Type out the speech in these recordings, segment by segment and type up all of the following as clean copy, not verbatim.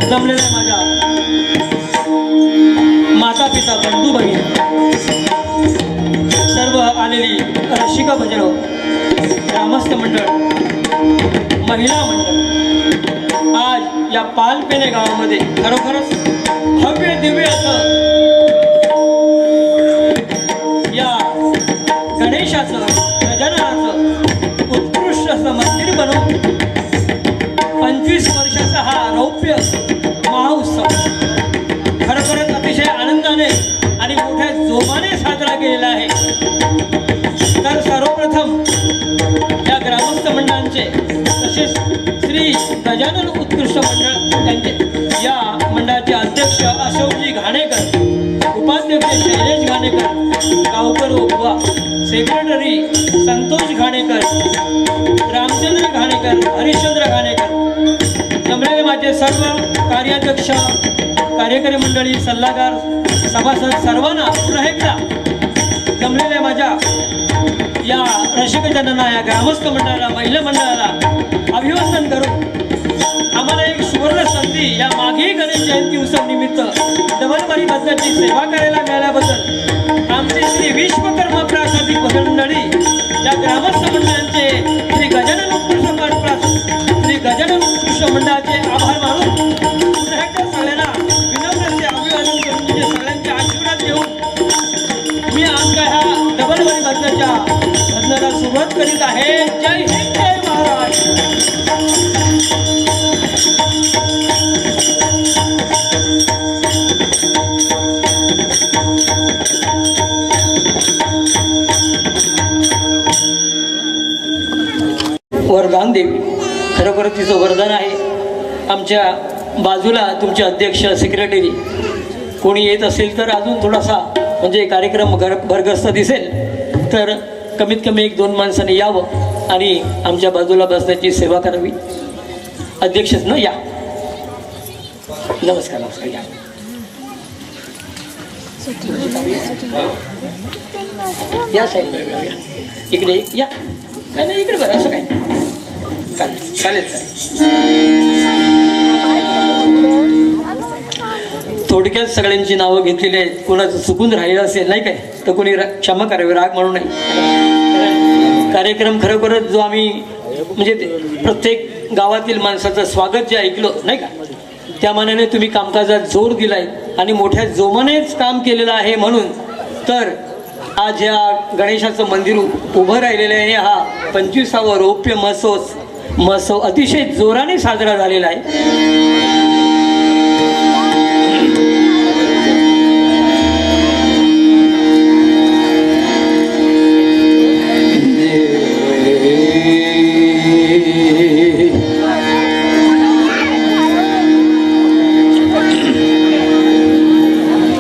जमलेल्या माझ्या माता पिता बंधू भगिनी सर्व आलेली रसिक भजनो ग्रामस्थ मंडळ महिला मंडळ आज या पालपेणे गावामध्ये खरोखरच भव्य दिव्य असं या गणेशाचं गजाननाचं उत्कृष्ट असं मंदिर बनवून 25 वर्षाचा हा रौप्य महोत्सव खरोखरच अतिशय आनंदाने आणि मोठ्या जोमाने साजरा केलेला आहे। तर सर्वप्रथम या ग्रामस्थ मंडळांचे तसेच श्री गजानन उत्कृष्ट मंडळ त्यांचे या मंडळाचे अध्यक्ष अशोकजी घाणेकर, उपाध्यक्ष शैलेश घाणेकर, गावकर ओबवा, सेक्रेटरी संतोष घाणेकर, रामचंद्र घाणेकर, हरिश्चंद्र घाणेकर, जमलेले माझे सर्व कार्याध्यक्ष, कार्यकारी मंडळी, सल्लागार, सभासद सर्वांना पुन्हा एकदा जमलेल्या माझ्या या रसिकजनांना, या ग्रामस्थ मंडळाला, महिला मंडळाला अभिवादन करून आम्हाला एक सुवर्ण संधी या मागे गणेश जयंती उत्सव निमित्त डबलबारी बदलाची सेवा करायला मिळाल्याबद्दल आमचे श्री विश्वकर्मा प्रासादिक मंडळी या ग्रामस्थ मंडळांचे श्री गजानन उत्कृष्ट श्री गजानन उत्कृष्ट मंडळाचे आभार मानून पुन्हा एकदा सगळ्यांना विनम्र अभिवादन करून म्हणजे सगळ्यांचे आशीर्वाद घेऊन मी आमच्या ह्या डबलबारी बदलाच्या बदलाला सुरुवात करीत आहे। जय हिंद, जय महाराष्ट्र। वरदान देवी खरोखर तिचं वरदान आहे। आमच्या बाजूला तुमचे अध्यक्ष, सेक्रेटरी कोणी येत असेल तर अजून थोडासा म्हणजे कार्यक्रम भरगस्त दिसेल तर कमीत कमी 1-2 माणसांनी यावं आणि आमच्या बाजूला बसण्याची सेवा करावी। अध्यक्षच ना, या। नमस्कार नमस्कार, या या साहेब, इकडे या। काय नाही, इकडे बरं, असं काय चालेल थोडक्यात सगळ्यांची नावं घेतलेली आहेत। कोणाचं चुकून राहिलं असेल नाही काय तर कोणी क्षमा करावी, राग म्हणू नये। कार्यक्रम खरोखरच जो आम्ही म्हणजे प्रत्येक गावातील माणसाचं स्वागत जे ऐकलं नाही का, त्या मानाने तुम्ही कामकाजात जोर दिलाय आणि मोठ्या जोमानेच काम केलेलं आहे। म्हणून तर आज या गणेशाचं मंदिर उभं राहिलेलं आहे। हा 25वा रौप्य महोत्सव अतिशय जोराने साजरा झालेला आहे।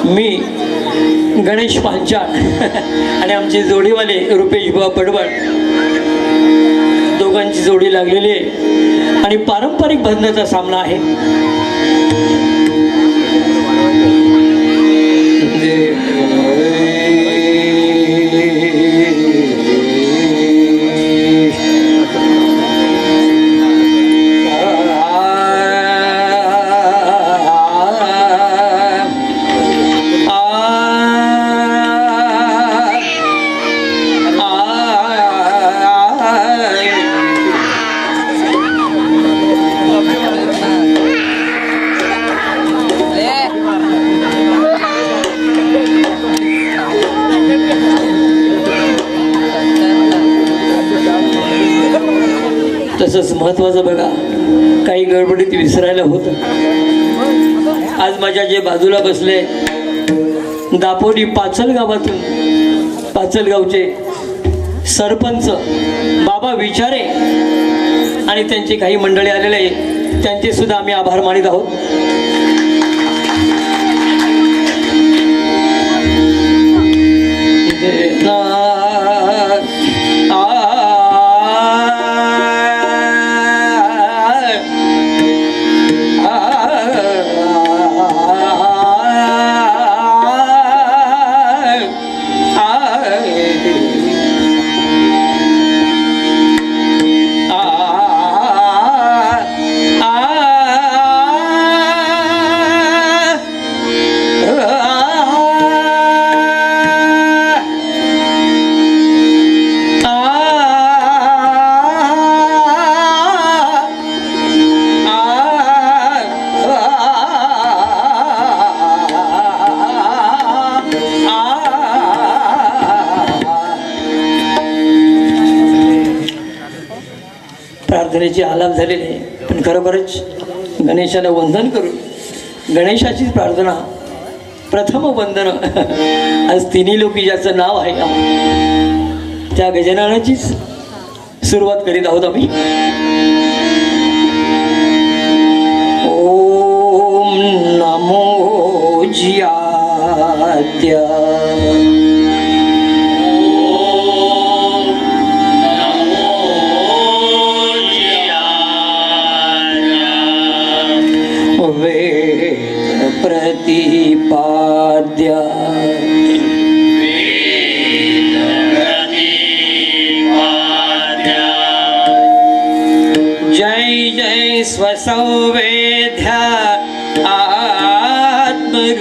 मी गणेश पांचाळ आणि आमचे जोडीवाले रुपेश बुवा पडवळ दोघांची जोडी लागलेली आहे आणि पारंपरिक भजनाचा सामना आहे। तसंच महत्वाचं बघा, काही गडबडीत विसरायला होतं। आज माझ्या जे बाजूला बसले दापोली पाचल गावातून, पाचलगावचे सरपंच बाबा विचारे आणि त्यांचे काही मंडळी आलेले आहे, त्यांचे सुद्धा आम्ही आभार मानित आहोत। प्रार्थनेची आलाप झालेली आहे, पण खरोखरच गणेशाला वंदन करू. गणेशाचीच प्रार्थना, प्रथम वंदन. आज तिन्ही लोकी ज्याचं नाव आहे त्या गजाननाचीच सुरुवात करीत आहोत आम्ही. ओम नमो जियाद्या प्रतिपाद्या जय जय स्वसंवेद्या आत्मरूपा.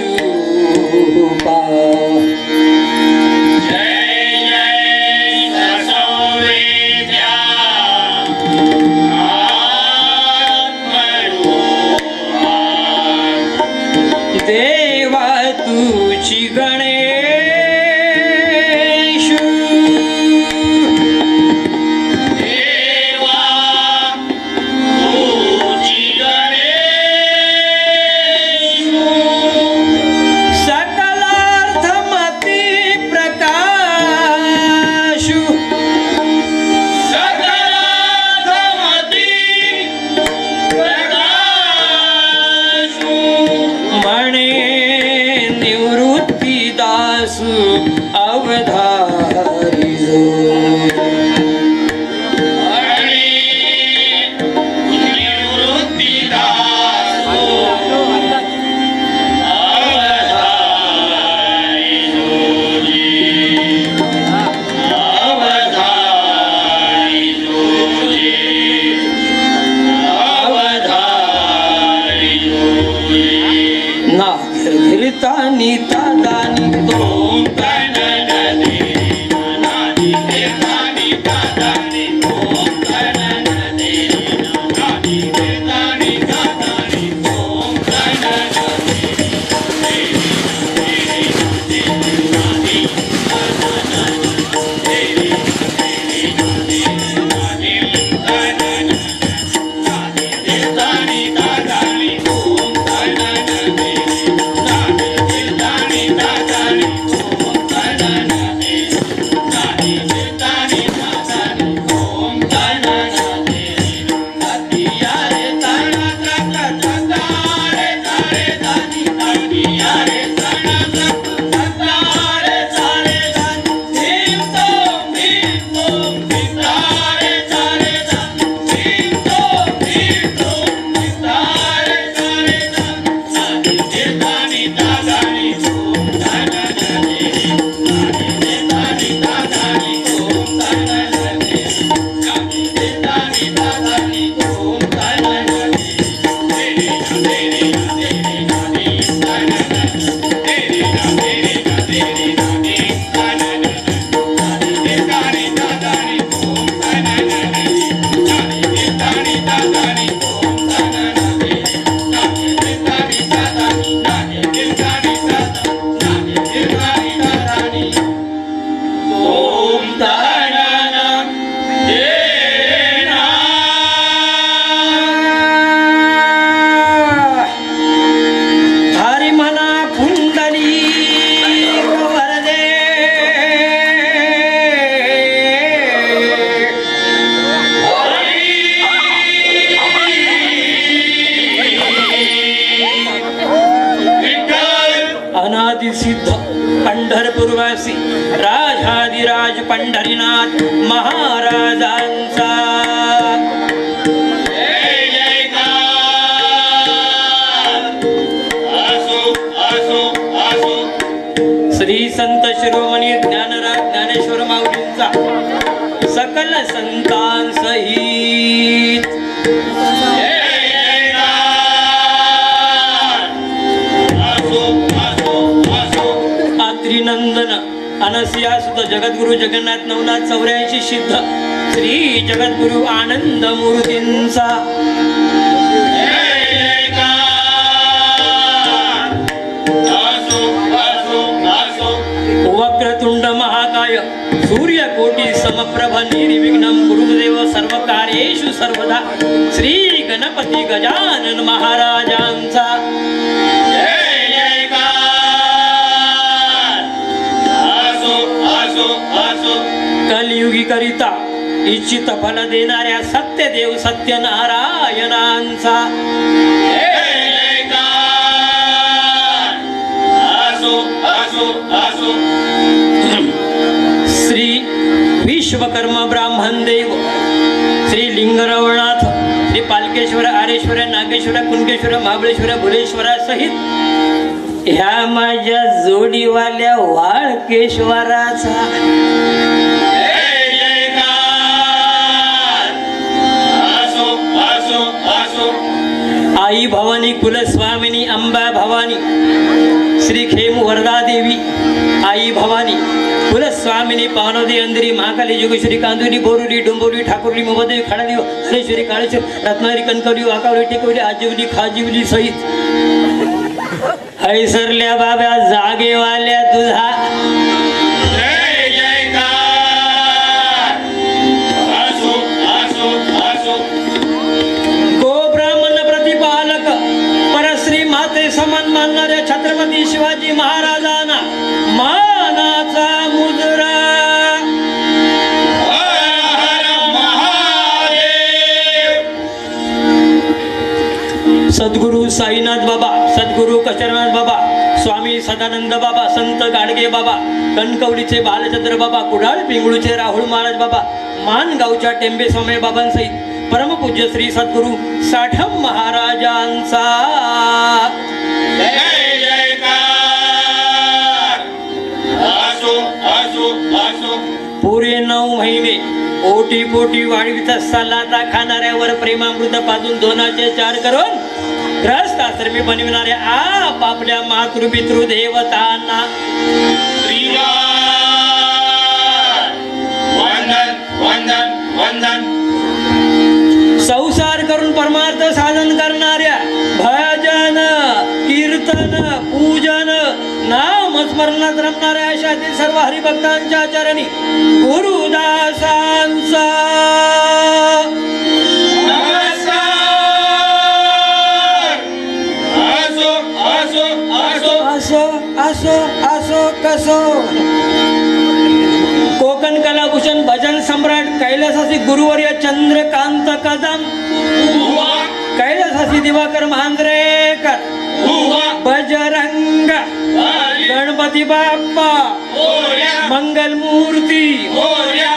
देवा तुझी गणेश, देवा तुझी गणेश, सकलार्थमती प्रकाश, सकलार्थमती प्रकाश. म्हणे निवृत्तीदासु अवधारी जो, ना धीरता नीता दानी तो सिद्ध पंढरपूरवासी राजाधिराज पंढरीनाथ महाराजांचा जय जयकार. असो असो असो. श्री संत शिरोमणी ज्ञानराज ज्ञानेश्वर माऊलींचा सकल संतांसहित नंदन अनसिया सुत जगद्गुरु जगन्नाथ नवनाथ 84 सिद्ध श्री जगद्गुरु आनंद मूर्तींचा वक्रतुंड महाकाय सूर्यकोटी समप्रभ निर्विघ्नं कुरुदेव सर्वकार्येषु सर्वदा श्री गणपती गजानन महाराजांचा जय जयकार असो असो असो कलियुगी करिता इच्छित फल देणाऱ्या सत्यदेव सत्यनारायणांचा जय जयकार असो असो असो श्री विश्वकर्मा ब्राह्मण देव श्री लिंगरवनाथ श्री पालकेश्वर आरेश्वर नागेश्वर कुणकेश्वर महाबळेश्वर भुलेश्वरा सहित ह्या माझ्या जोडीवाल्या वाळकेश्वराचा जय जयकार असो असो असो आई भवानी कुलस्वामिनी अंबा भवानी श्री खेम वरदा देवी आई भवानी कुलस्वामिनी पावनदी अंधरी महाकाली योगेश्वरी कांदुरी बोरुली डोंबोली ठाकुरली मोहदेवी खडादेवी हरेश्वरी काळेश्वर रत्नागिरी कणकवली वाकावली टेकवली आजिवली खाजिवली सहित हैसरल्या बाब्या जागेवाल्या तुझा जय जयकार असो असो असो गो ब्राह्मण प्रतिपालक परश्री माते समान मानणाऱ्या छत्रपती शिवाजी महाराजांना मानाचा मुजरा हर हर महादेव सद्गुरु साईनाथ बाबा सद्गुरु कचरनाथ बाबा स्वामी सदानंद बाबा संत गाडगे बाबा कणकवलीचे बालचंद्र बाबा कुडाळ पिंगळूचे राहुल महाराज बाबा मानगावच्या टेंबे स्वामी बाबांसहित परमपूज्य श्री सद्गुरु साठम महाराजांचा जय जयकार असो असो असो पुरे 9 महिने ओटी पोटी वाढवित सलाता खाणाऱ्यावर प्रेमामृत पाजून दोनाचे 4 करून ग्रस्त आश्रमी बनविणाऱ्या आप आपल्या मातृपितृ देवतांना श्रीमान वंदन वंदन वंदन संसार करून परमार्थ साधन करणाऱ्या भजन कीर्तन पूजन नाम स्मरणात रमणाऱ्या अशातील सर्व हरिभक्तांच्या चरणी गुरुदासांचा नमस्कार असो असो असो असो असो असो कसो कोकण कलाभूषण भजन सम्राट कैलासाची गुरुवर्य चंद्रकांत कदम हुआ कैलासाची दिवाकर महांद्रेकर हुआ बजरंग हरी गणपती बाप्पा मोरया मंगल मूर्ती मोरया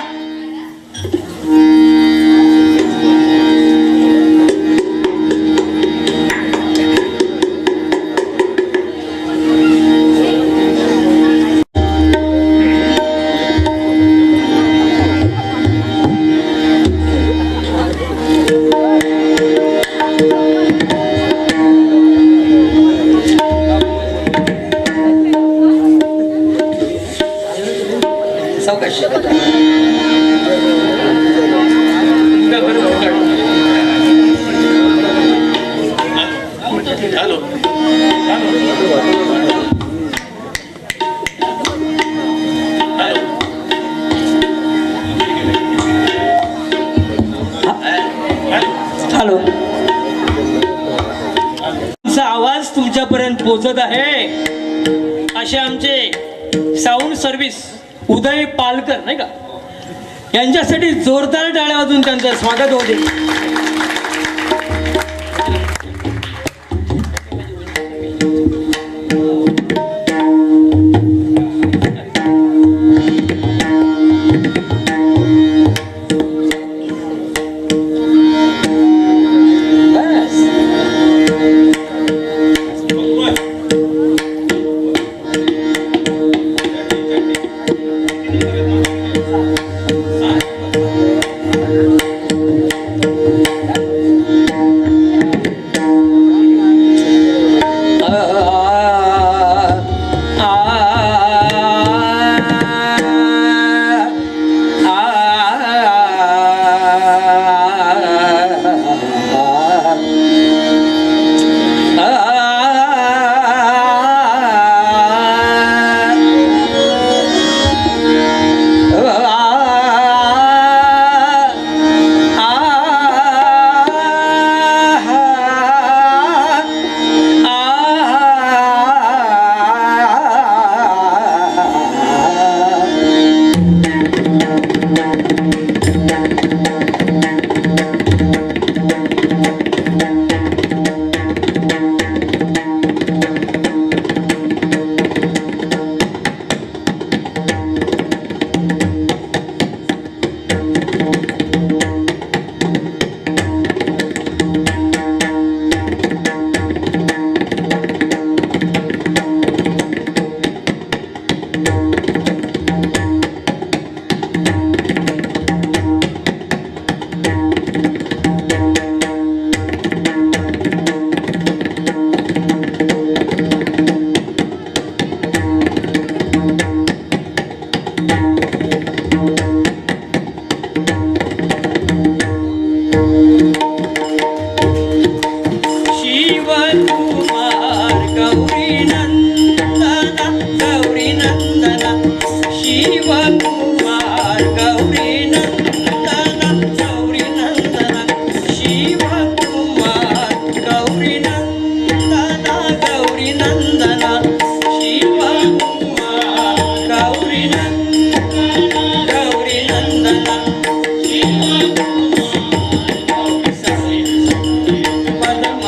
सावकाश हॅलो हॅलो आमचा आवाज तुमच्यापर्यंत पोहोचत आहे असे आमचे साऊंड सर्व्हिस उदय पालकर नाही का यांच्यासाठी जोरदार टाळ्या वाजून त्यांचं स्वागत होते. शिवकुमार गौरी नंदना गौरी नंदना शिवकुमार गौरी नंदना गौरी नंदना शिवकुमार गौरी नंदना गौरी नंदना शिवकुमार गौरी नंदना गौरी नंदना शिवकुमार गौरी पदम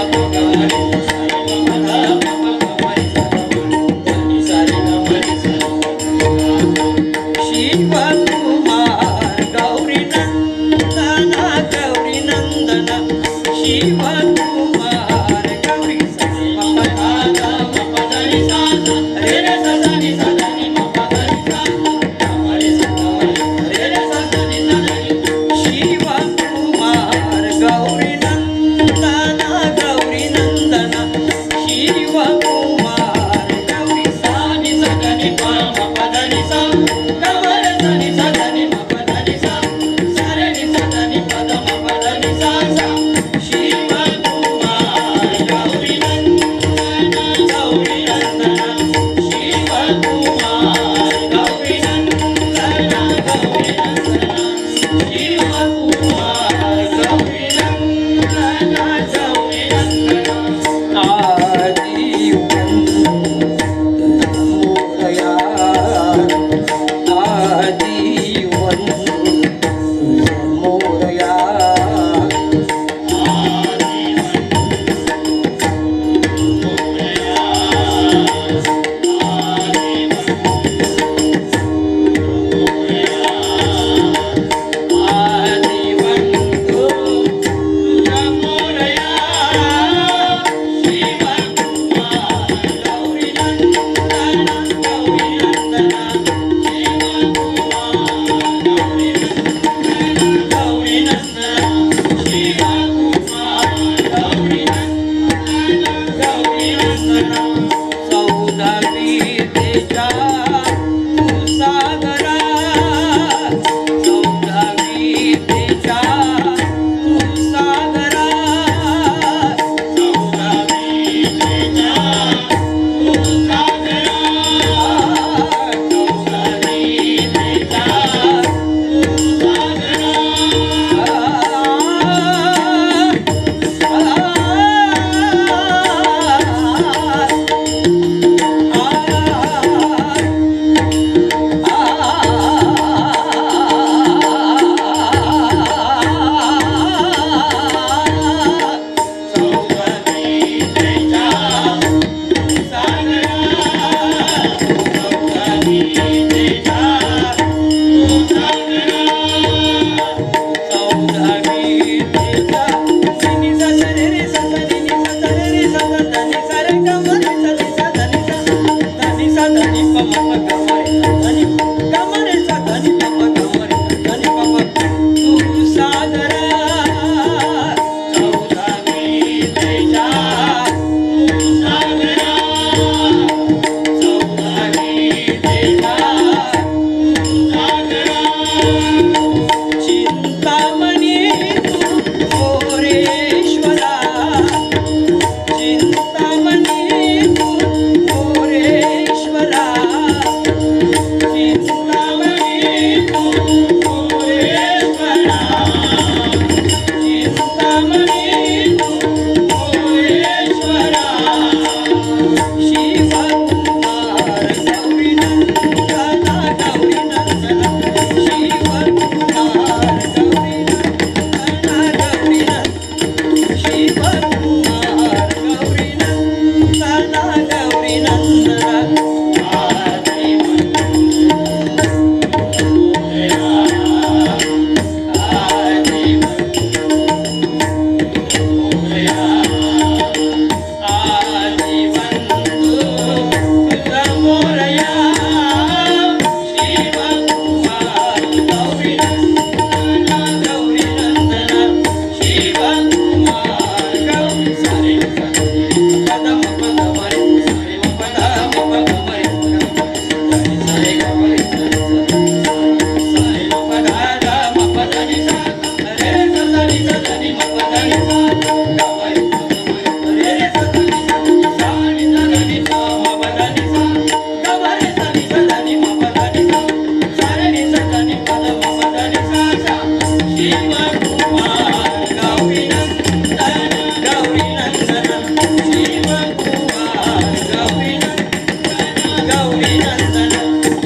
गौरी नंदन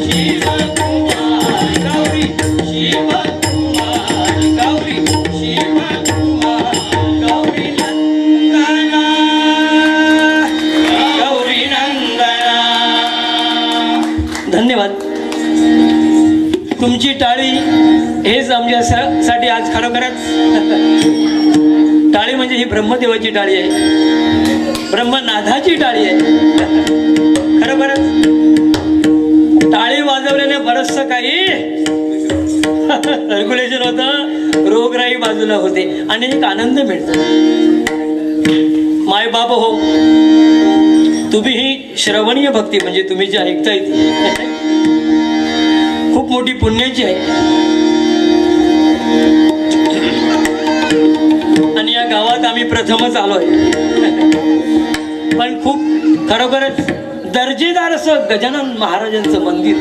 शिवकुमार गौरी शिवकुमार गौरी शिवकुमार गौरी नंदना गौरी नंदना. धन्यवाद. तुमची टाळी हेच आमच्यासाठी आज खरोखरच टाळी म्हणजे ही ब्रह्मदेवाची टाळी आहे, ब्रह्मनाथाची टाळी आहे. खरोखरच टाळी वाजवल्याने बरचसं काही सर्क्युलेशन होतं, रोगराई बाजूला होते आणि एक आनंद मिळतो. माय बाप हो, तुम्ही ही श्रवणीय भक्ती म्हणजे तुम्ही जी ऐकताय ती खूप मोठी पुण्याची आहे. आणि या गावात आम्ही प्रथमच आलोय, पण खूप खरोखरच दर्जेदार असं गजानन महाराजांचं मंदिर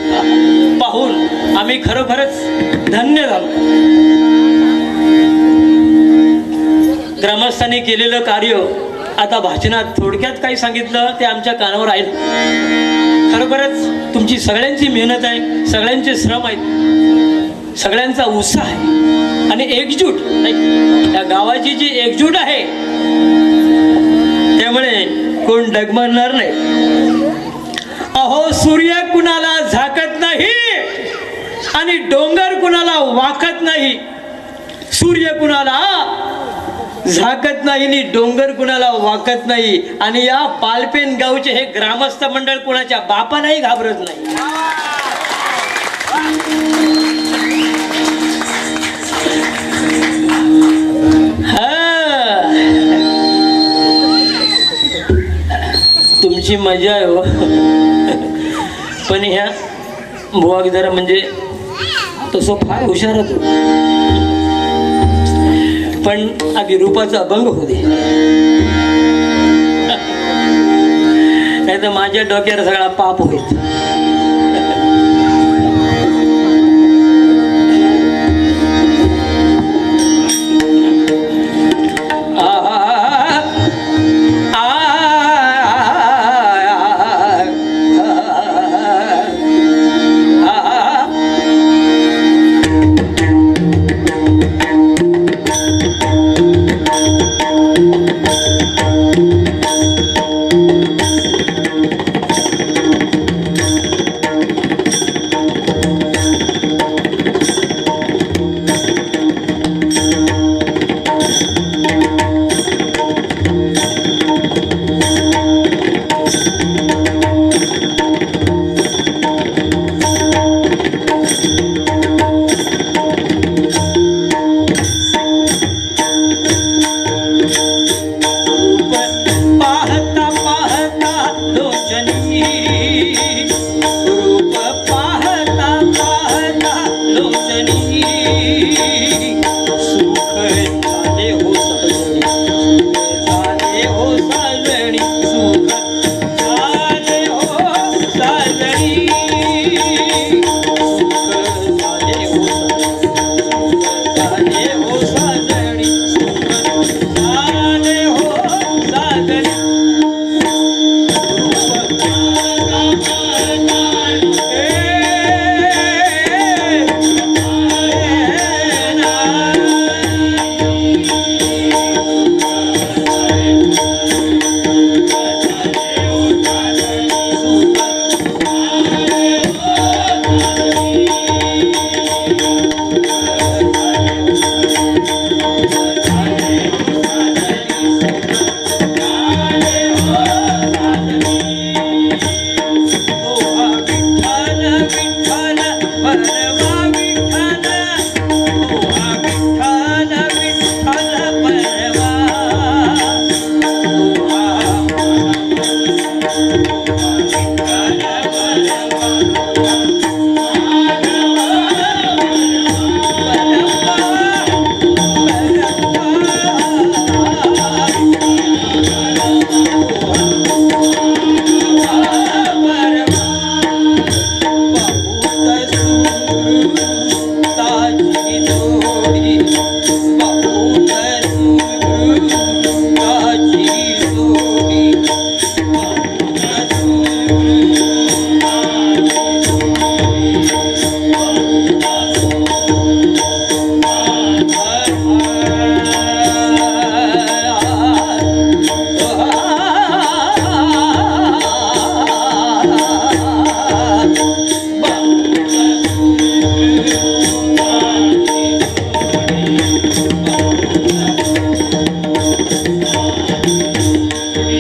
पाहून आम्ही खरोखरच धन्य झालो. ग्रामस्थांनी केलेलं कार्य आता भाषणात थोडक्यात काही सांगितलं ते आमच्या कानावर आहे. खरोखरच तुमची सगळ्यांची मेहनत आहे, सगळ्यांचे श्रम आहेत, सगळ्यांचा उत्साह आहे आणि एकजूट या गावाची जी एकजूट आहे त्यामुळे कोण डगमगणार नाही. अहो सूर्य कुणाला झाकत नाही आणि डोंगर कुणाला वाकत नाही. सूर्य कुणाला झाकत नाही आणि डोंगर कुणाला वाकत नाही. आणि या पालपेन गावचे हे ग्रामस्थ मंडळ कुणाच्या बापालाही घाबरत नाही. तुमची मजा आहे हो. पण ह्या बुवा जरा म्हणजे तसं फार हुशार होतो, पण आधी रूपाचा अभंग होते, नाही तर माझ्या डोक्यावर सगळा पाप होईल.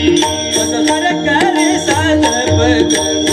सर करे साध पगरे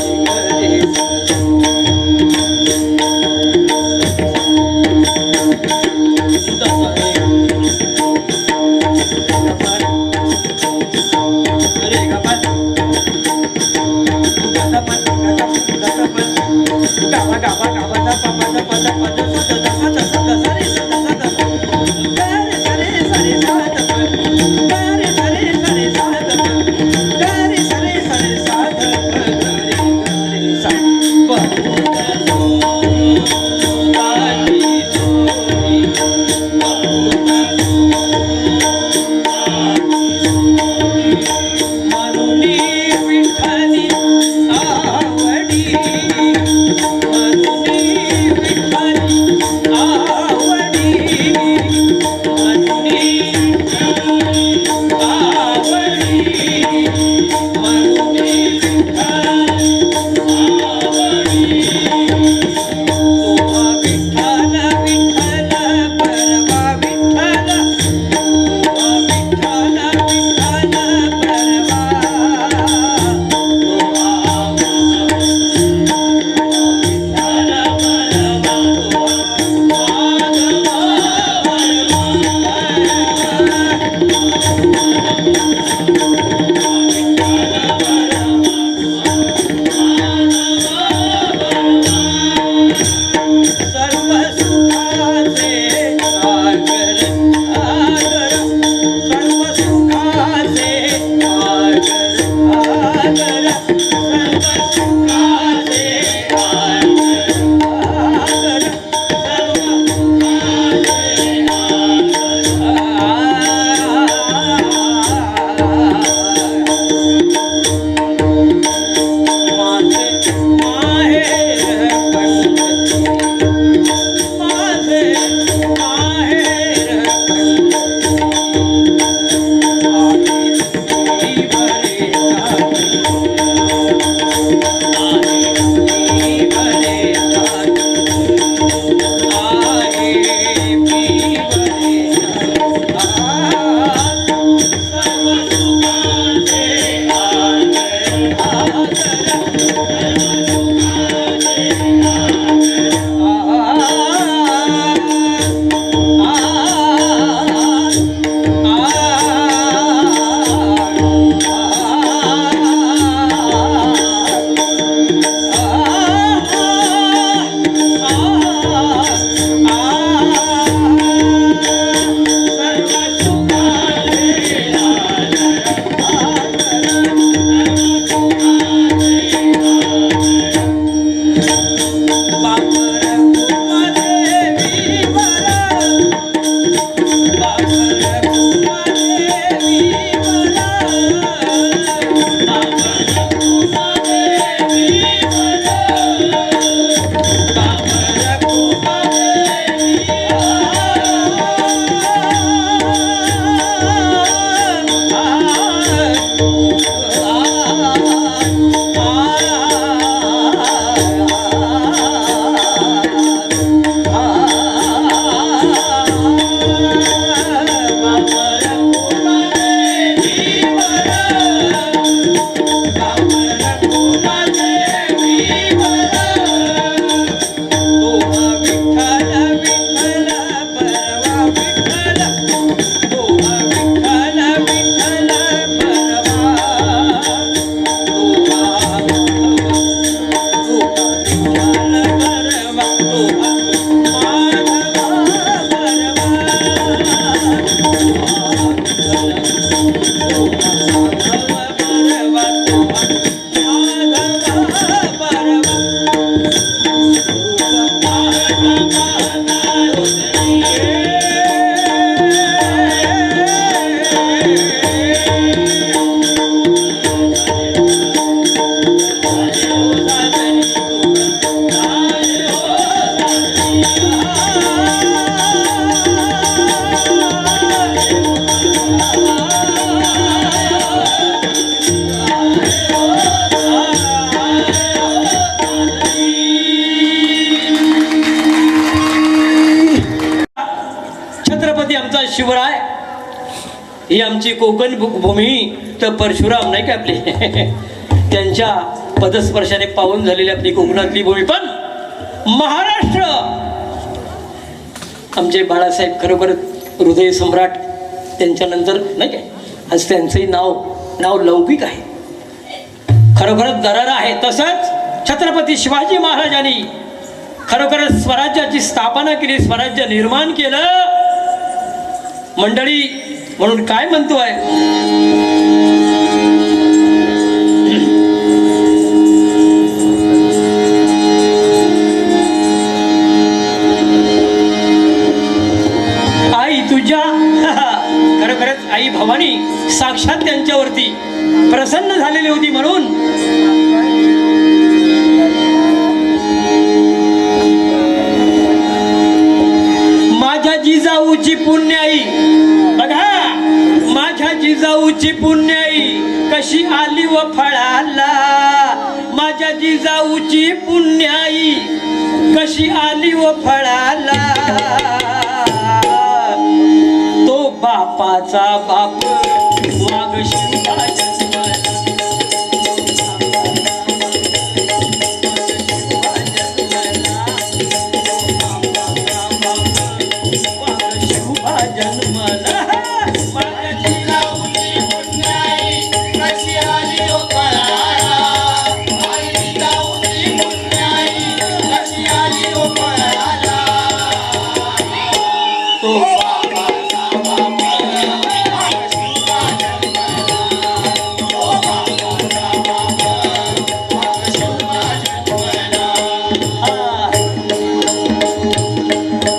ही आमची कोकण भूमी तर परशुराम नाही का आपली त्यांच्या पदस्पर्शाने पावन झालेली आपली कोकणातली भूमी. पण महाराष्ट्र आमचे बाळासाहेब खरोखर हृदय सम्राट त्यांच्यानंतर नाही काय आज त्यांचंही नाव लौकिक आहे, खरोखरच दरार आहे. तसंच छत्रपती शिवाजी महाराजांनी खरोखरच स्वराज्याची स्थापना केली, स्वराज्य निर्माण केलं मंडळी. म्हणून काय म्हणतोय आई तुझ्या खरोखरच आई भवानी साक्षात त्यांच्यावरती प्रसन्न झालेली होती. म्हणून माझ्या जिजाऊची पुण्याई बघा, माझ्या जिजाऊची पुण्याई कशी आली व फळाला, माझ्या जिजाऊची पुण्याई कशी आली व फळाला, तो बापाचा बाप वाघ शिवाजी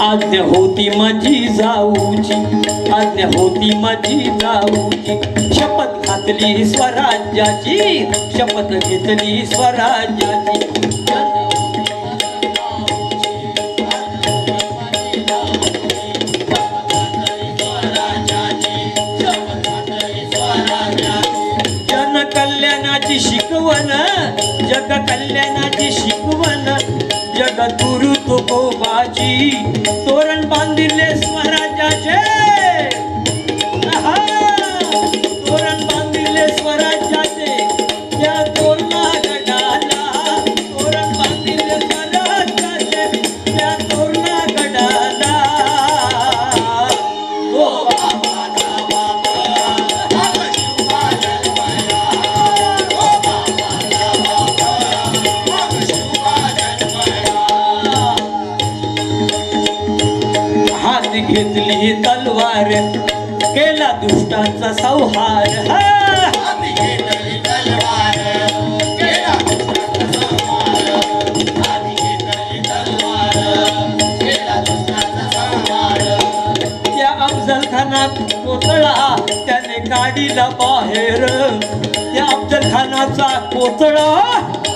आज्ञा होती माझी जाऊची, आज्ञा होती माझी जाऊची, शपथ घातली स्वराज्याची, शपथ घेतली स्वराज्याची. जन कल्याणाची शिकवण, जग कल्याणाची शिकवण, जग तुरु तुकोबाची, तोरण बांधिले स्वराज्याचे, तोरण बांधिले स्वराज्याचे, त्या तोरणा गडाला, तोरण बांधिले स्वराज्याचे, त्या तोरणा गडाला, घेतली तलवार, केला दुष्टांचा संहार, त्या अफजल खानात कोतळा त्याने काढीला बाहेर, त्या अफजल खानाचा कोतळा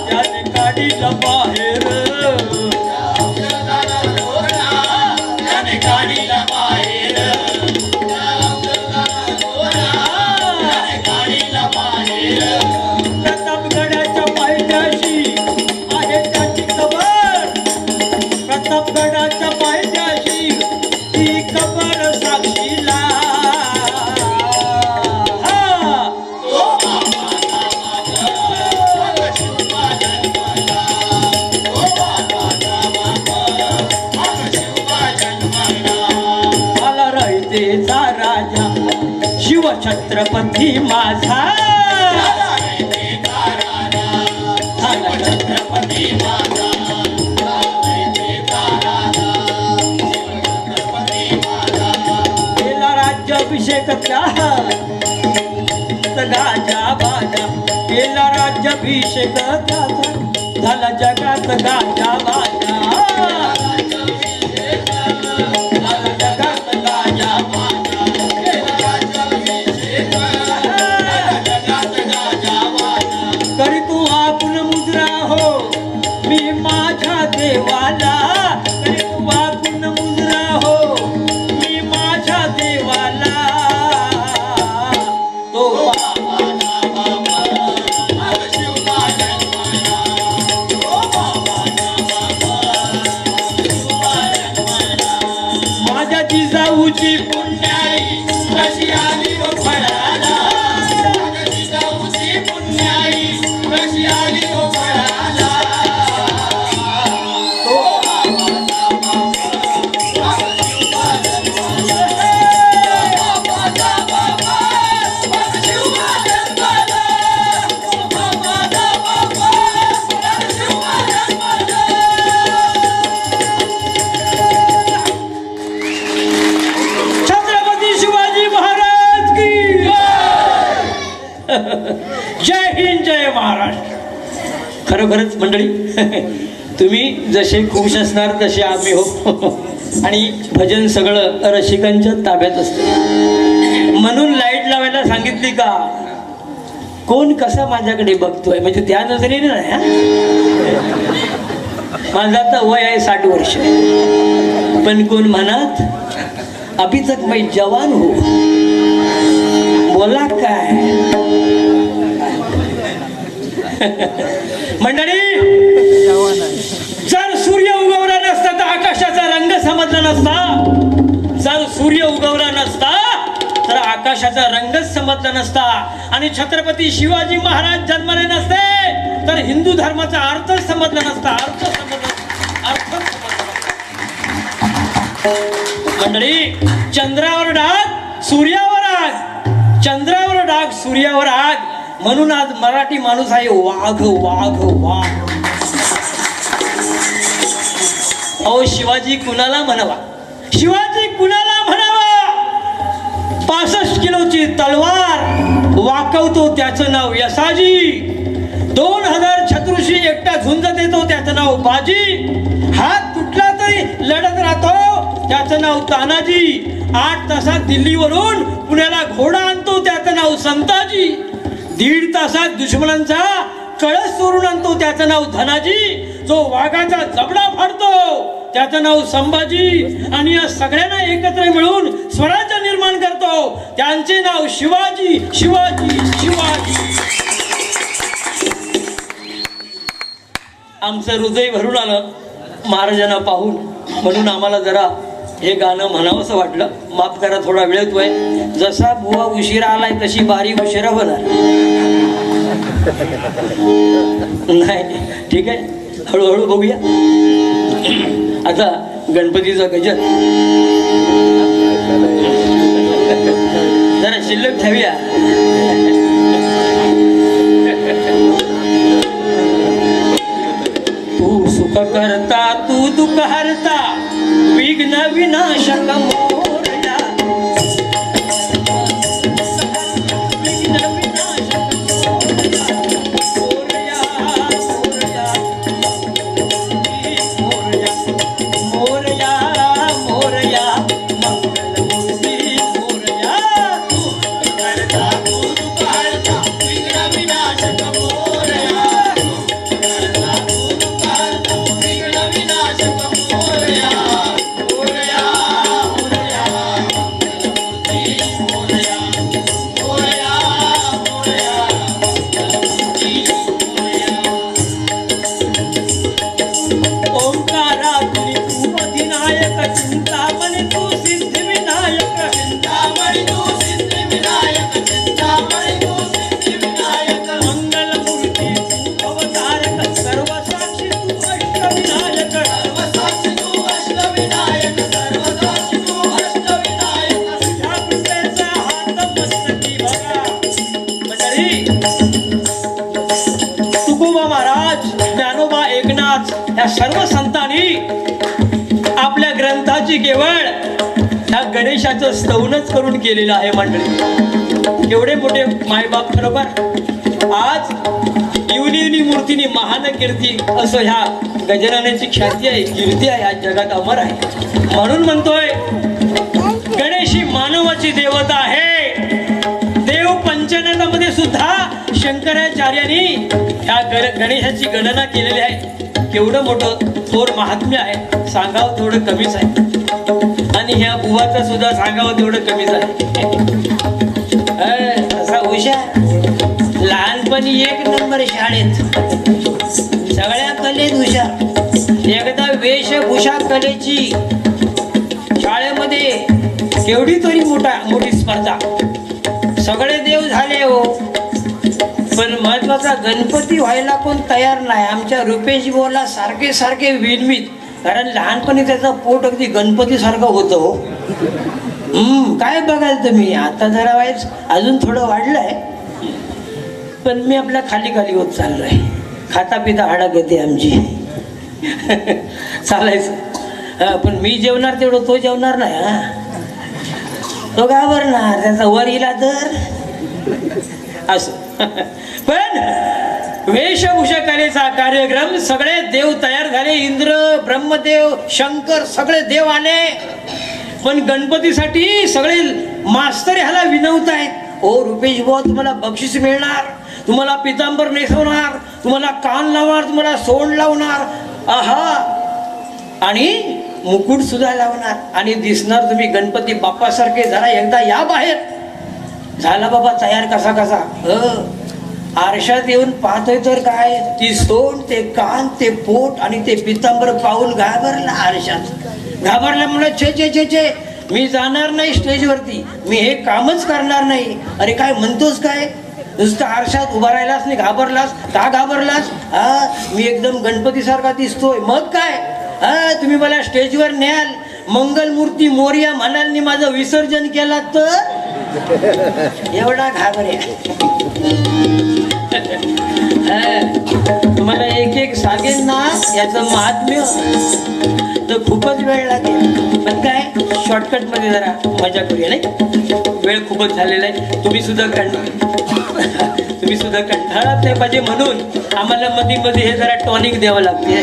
त्याने काढीला बाहेर, प्रतापगडाच्या पायथ्याशी आहे त्याची कबर, प्रतापगडाच्या पायथ्याशी ती कबर साक्षीला, मला रयतेचा राजा शिवछत्रपती माझा, केला राज्याभिषेक त्याचा गाजा बाजा, केला राज्याभिषेक त्याचा झाला जगात गाजा बाजा, झाला जगात गाजा बाजा, करी तू आपण मुद्रा हो मी माझ्या देवाला, करी तू आपण मुद्रा हो मी माझ्या देवाला, तो माझ्या जिजाऊची पुण्याई कशी आली हिंद जय महाराष्ट्र. खरोखरच मंडळी तुम्ही जसे खुश असणार तसे आम्ही हो. आणि भजन सगळं रसिकांच्या ताब्यात असतं. म्हणून लाईट लावायला सांगितली का कोण कसा माझ्याकडे बघतोय म्हणजे त्या नजरेने नाही हा? माझं आता वय आहे 60 वर्ष पण कोण म्हणत अभी तक मैं जवान हो. बोला काय मंडळी जर सूर्य उगवला नसता तर आकाशाचा रंग समजला नसता. जर सूर्य उगवला नसता तर आकाशाचा रंगच समजला नसता. आणि छत्रपती शिवाजी महाराज जन्मले नसते तर हिंदू धर्माचा अर्थच समजला नसता. अर्थ मंडळी चंद्रावर डाग सूर्यावर आग. चंद्रावर डाग सूर्यावर आग. म्हणून आज मराठी माणूस आहे वाघ वाघ वाघ. अहो शिवाजी कुणाला म्हणावा. शिवाजी कुणाला म्हणावा. 65 किलोची तलवार वाकवतो त्याचं नाव यसाजी. 2000 शत्रूशी एकटा झुंज देतो त्याचं नाव बाजी. हात तुटला तरी लढत राहतो त्याचं नाव तानाजी. 8 तासात दिल्लीवरून पुण्याला घोडा आणतो त्याचं नाव संताजी. 1.5 तासात दुश्मनांचा कळस चोरून आणतो त्याचं नाव धनाजी. जो वाघाचा जबडा फाडतो त्याचं नाव संभाजी. आणि या सगळ्यांना एकत्र मिळून स्वराज्य निर्माण करतो त्यांचे नाव शिवाजी शिवाजी शिवाजी. आमचं हृदय भरून आलं महाराजांना पाहून. म्हणून आम्हाला जरा हे गाणं म्हणावंसं वाटलं. माफ करा थोडा वेळ येतोय. जसा बुवा उशिरा आलाय तशी बारी उशिरा होणार नाही. ठीक आहे हळूहळू बघूया. आता गणपतीचा गजर जरा शिल्लक ठेवूया. तू सुख करता तू दुःख हरता विघ्न विनाशक मोरया. विघ्न विनाशक मोरया मोरया मोरया मोरया मंगलमूर्ती मोरया. तू करता तू दुःख हरता विघ्न विनाशक मोरया. चिंतामणी तू सिद्धिविनायक. चिंतामणी तू सिद्धिविनायक. चिंतामणी तू सिद्धिविनायक. मंगलमूर्ती तू अवतारक. सर्वसाक्षी तू अष्टविनायक. सर्वसाक्षी तू अष्टविनायक. सर्वसाक्षी तू अष्टविनायक. तुझ्या कृपेचा हात मस्तकी बघा. मंडळी तुकोबा महाराज ज्ञानोबा एकनाथ या सर्व संतांनी आपल्या ग्रंथाची केवळ ह्या गणेशाचं स्तवनच करून केलेलं आहे मंडळी. एवढे मोठे मायबाप खरोबर आज युनी मूर्तीनी महान कीर्ती असं ह्या गजाननाची ख्याती आहे कीर्ती आहे आज जगात अमर आहे. म्हणून म्हणतोय गणेश ही मानवाची देवता आहे. देव पंचनदामध्ये सुद्धा शंकराचार्यांनी ह्या गणेशाची गणना केलेली आहे. केवढं मोठं थोर महात्म्य आहे सांगावं तेवढं कमीच आहे. आणि ह्या बुवाचं सुद्धा सांगावं तेवढं कमीच आहे. असा हुशार लहानपणी 1 नंबर शाळेत सगळ्या कलेत हुशार. एकदा वेशभूषा कलेची शाळेमध्ये केवढी तरी मोठी स्पर्धा. सगळे देव झाले हो पण महत्वाचा गणपती व्हायला कोण तयार नाही. आमच्या रुपेश बोला सारखे सारखे विनवित कारण लहानपणी त्याचं पोट अगदी गणपती सारखं होतं हो. काय बघाल तुम्ही आता जरा वाईच अजून थोडं वाढलंय पण मी आपल्या खाली खाली होत चाललोय. खाता पिता हाडागती आमची चालायचं. पण मी जेवणार तेवढं तो जेवणार नाही. हा तो घाबरणार त्याचा वर इला तर असं. पण वेशभूषा कलेचा कार्यक्रम, सगळे देव तयार झाले, इंद्र ब्रह्मदेव शंकर सगळे देव आले, पण गणपतीसाठी सगळे मास्तर ह्याला विनवतायत, ओ रुपेश भाऊ तुम्हाला बक्षीस मिळणार, तुम्हाला पितांबर नेसवणार, तुम्हाला कान लावणार, तुम्हाला सोंड लावणार, आहा, आणि मुकुट सुद्धा लावणार, आणि दिसणार तुम्ही गणपती बाप्पासारखे. जरा एकदा या बाहेर. झाला बाबा तयार कसा कसा. आरशात येऊन पाहतोय तर काय, ती सोंड, ते कान, ते पोट आणि ते पितांबर पाहून घाबरला. आरशात घाबरल्यामुळे छे छे छे छे, मी जाणार नाही स्टेजवरती, मी हे कामच करणार नाही. अरे काय म्हणतोस काय, नुसतं आरशात उभा राहिलास नाही, घाबरलास का घाबरलास. मी एकदम गणपती सारखा दिसतोय, मग काय, तुम्ही मला स्टेजवर न्याल, मंगलमूर्ती मोरया म्हणाल, माझं विसर्जन केला तर एवढा घाबऱ्या. तुम्हाला एक एक सांगेन ना याचं महात्म्य तर खूपच वेळ लागेल, पण काय शॉर्टकट मध्ये जरा मजा करूया. नाही वेळ खूपच झालेला आहे, तुम्ही सुद्धा कंटाळत नाही पाहिजे, म्हणून आम्हाला मध्ये मध्ये हे जरा टॉनिक द्यावं लागते,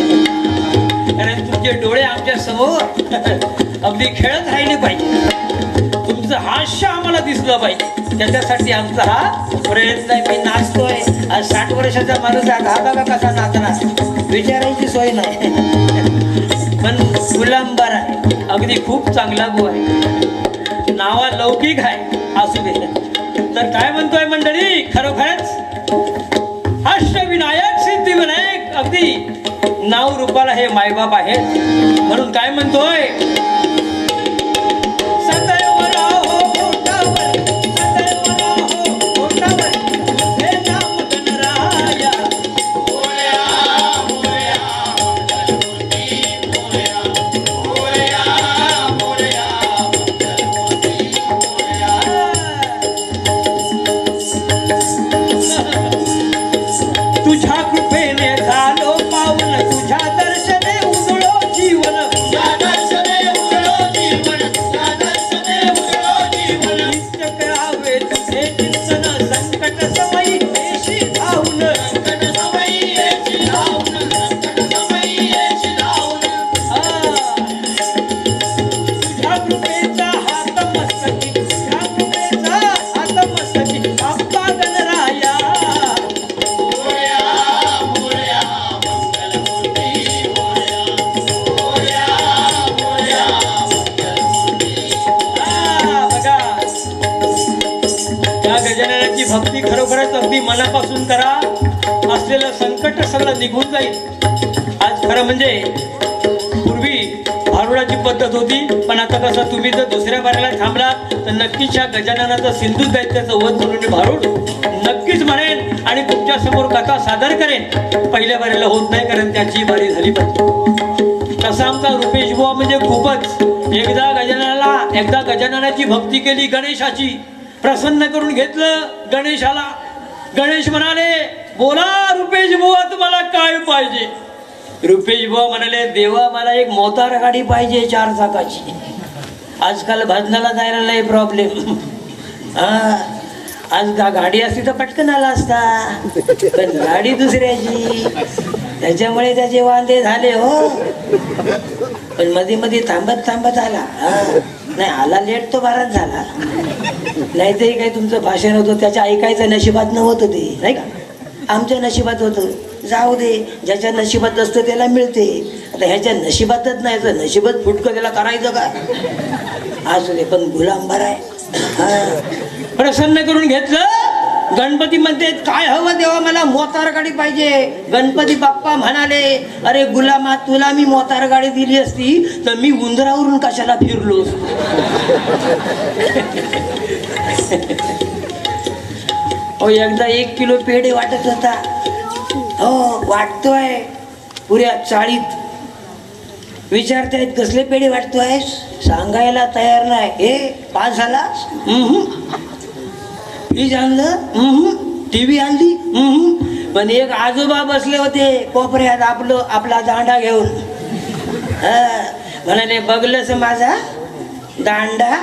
कारण तुमचे डोळे आमच्या समोर अगदी खेळत राहिले पाहिजे, तुमचं हास्य आम्हाला दिसलं पाहिजे, त्याच्यासाठी आमचा हा प्रयत्न आहे. मी नाचतोय, आज 60 वर्षाचा माणूस हा बघा कसा नाचणार, विचारायची सोय नाही. पण गुलाम बरा आहे, अगदी खूप चांगला गो आहे, नावा लौकिक आहे, असू दे. तर काय म्हणतोय मंडळी, खरोखरच अष्टविनायक सिद्धिविनायक, अगदी नाव रूपाला हे मायबाप आहेत, म्हणून काय म्हणतोय, सदैव राहो ओठावर, सदैव राहो ओठावर, हे नाम गणराया. मोरया मोरया गणपती मोरया, मोरया मोरया गणपती मोरया. तुझ्या कृपेने झालो पावन, तुझ्या दर्शने उजळो जीवन, तुझ्या दर्शने उजळो जीवन, तुझ्या दर्शने उजळो जीवन. नित्य करावे तुझे चिंतन, संकट समयी देशी धावून, संकट समयी येशी धावून, संकट समयी येशी धावून. तुझ्या कृपेचा हात मस्तकी, तुझ्या कृपेचा हात मस्तकी, बाप्पा गणराया. मोरया मोरया मंगलमूर्ती मोरया, मोरया मोरया मंगलमूर्ती. बघा, त्या गजाननाची भक्ती खरोखरच अगदी मनापासून करा, असलेलं संकट सगळं निघून जाईल. आज खरं म्हणजे पूर्वी भारुडाची पद्धत होती, पण आता कसं तुम्ही जर दुसऱ्या बारीला थांबलात तर नक्कीच या गजाननाचं सिंधू दैत्याचं वध म्हणून भारूड नक्कीच म्हणेन आणि तुमच्या समोर कथा सादर करेन. पहिल्या बारीला होत नाही, कारण त्याची बारी झाली पाहिजे. तसा आमचा रुपेश बुवा म्हणजे खूपच, एकदा गजाननाची भक्ती केली, गणेशाची प्रसन्न करून घेतलं गणेशाला. गणेश म्हणाले, बोला रुपेश बुवा तुम्हाला काय पाहिजे. रुपेश बुवा म्हणाले, देवा मला एक मोटार गाडी पाहिजे 4 चाकाची. आजकाल भजनाला जायला लय प्रॉब्लेम. आज गाडी असती तर पटकन आला असता, पण गाडी दुसऱ्याची, त्याच्यामुळे त्याचे वांदे झाले हो. पण मध्ये मध्ये थांबत आला. नाही आला लेट तो बराच झाला, नाही तरी काही तुमचं भाषण होतं त्याच्या ऐकायचं नशिबात नव्हतं ते, नाही का. आमच्या नशिबात होतं, जाऊ दे, ज्याच्या नशिबात असतं त्याला मिळते. आता ह्याच्या नशिबातच नाही, तर नशिबात फुटकं त्याला करायचं का. असू दे, पण गुलाम बरा आहे. प्रसन्न करून घेतलं. गणपती म्हणते, काय हवं देवा, मला मोटार गाडी पाहिजे. गणपती बाप्पा म्हणाले, अरे गुलामा, तुला मी मोटार गाडी दिली असती तर मी उंदरावरून कशाला फिरलो. हो, एकदा 1 किलो पेढे वाटत होता. हो, वाटतोय पुऱ्या चाळीत. विचारतायत, कसले पेढे वाटतोय, सांगायला तयार नाही. हे पास झालास, फ्रीज आणलं, टीव्ही आणली. पण एक आजोबा बसले होते कोपऱ्यात आपला दांडा घेऊन. म्हणाले, बघलंस माझा दांडा,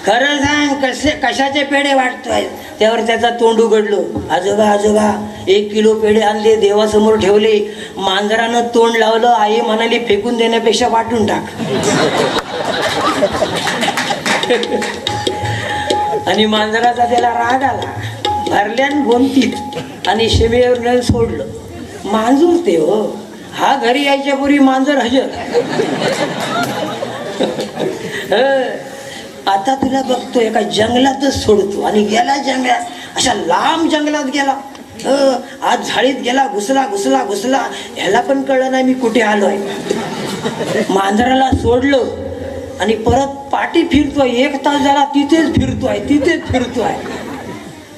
खरं सांग कशाचे पेढे वाटतोय. त्यावर त्याचा तोंड उघडलं. आजोबा आजोबा 1 किलो पेढे आणले, देवासमोर ठेवले. मांजरानं तोंड लावलं. आई म्हणाली फेकून देण्यापेक्षा वाटून टाक. आणि मांजराचा त्याला राग आला. भरल्यान गोमतीत आणि शेवेवर सोडलं. मांजूर ते हो, हा घरी यायच्या पूर्वी मांजर हजर. आता तुला बघतो एका जंगलातच सोडतो. आणि गेला जंगलात, अशा लांब जंगलात गेला. आज झाडीत गेला, घुसला घुसला घुसला. ह्याला पण कळलं नाही मी कुठे आलोय. मांजराला सोडलं आणि परत पाठी फिरतोय. 1 तास झाला तिथेच फिरतोय.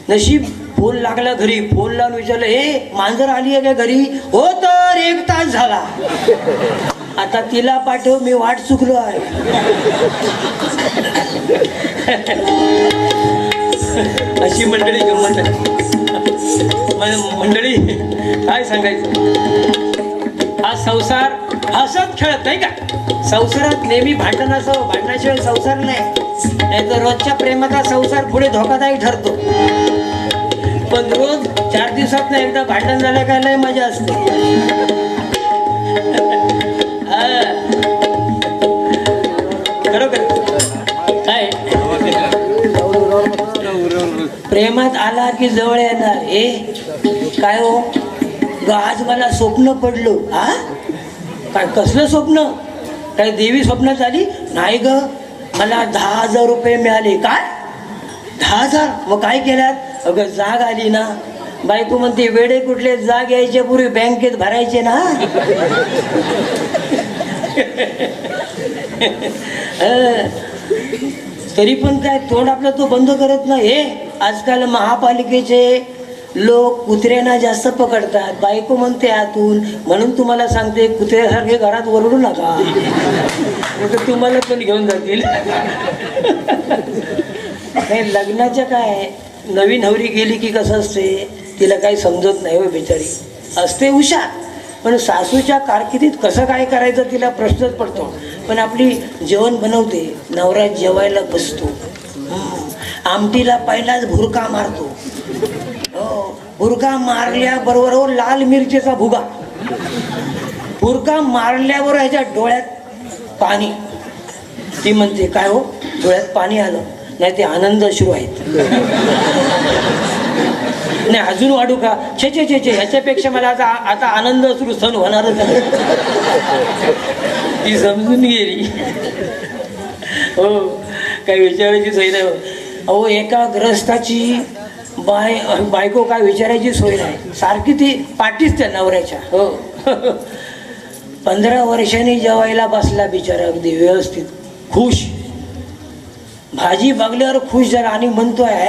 नशीब फोन लागला घरी. फोन लावून विचारलं, हे मांजर आली आहे का घरी? हो तर 1 तास झाला. आता तिला पाठव, मी वाट चुकलो आहे. अशी मंडळी गंमत आहे. मंडळी काय सांगायचं, हा संसार हसत खेळत नाही का? संसारात नेहमी भांडण असं, भांडणाशिवाय संसार नाही तर रोजच्या प्रेमाचा संसार पुढे धोकादायक ठरतो. पण रोज 4 दिवसात एकदा भांडण झालं काय लय मजा असते. खरोखर काय प्रेमात आला की जवळ येणार. काय हो ग, आज मला स्वप्न पडलं. हा काय, कसलं स्वप्न? काय देवी स्वप्नात आली? नाही ग, मला 10,000 रुपये मिळाले. काय 10,000? मग काय केल्यात? अगं जाग आली ना. बायको म्हणते वेडे कुठले, जाग यायच्या पूर्वी बँकेत भरायचे ना. तरी पण काय तोंड आपलं तो बंद करत नाही. आजकाल महापालिकेचे लोक कुत्र्यांना जास्त पकडतात. बायको म्हणते आतून, म्हणून तुम्हाला सांगते कुत्र्यासारखे घरात ओरडू नका, तुम्हाला पण घेऊन जातील. नाही लग्नाच्या काय, नवीन नवरी गेली की कसं असते, तिला काही समजत नाही हो बिचारी. असते हुशार, पण सासूच्या कारकिर्दीत कसं काय करायचं तिला प्रश्नच पडतो. पण आपली जेवण बनवते, नवरा जेवायला बसतो, आमटीला पहिलाच भुरका मारतो. भुरका मारल्याबरोबर लाल मिरचीचा भुगा, भुरका मारल्यावर ह्याच्या डोळ्यात पाणी. ती म्हणते काय हो डोळ्यात पाणी आलं? नाही ते आनंद अश्रू आहेत. नाही अजून वाढू का? छे छे छे छे, ह्याच्यापेक्षा मला आता आनंद अश्रू सण होणारच नाही. ती समजून गेली. हो काय विचारायची सोय नाही. अहो एका ग्रस्ताची बायको काय विचारायची सोय नाही, सारखी ती पाठीच त्या नवऱ्याच्या. हो 15 वर्षांनी जेवायला बसला बिचारा, अगदी व्यवस्थित खुश. भाजी बघल्यावर खुश झाला आणि म्हणतोय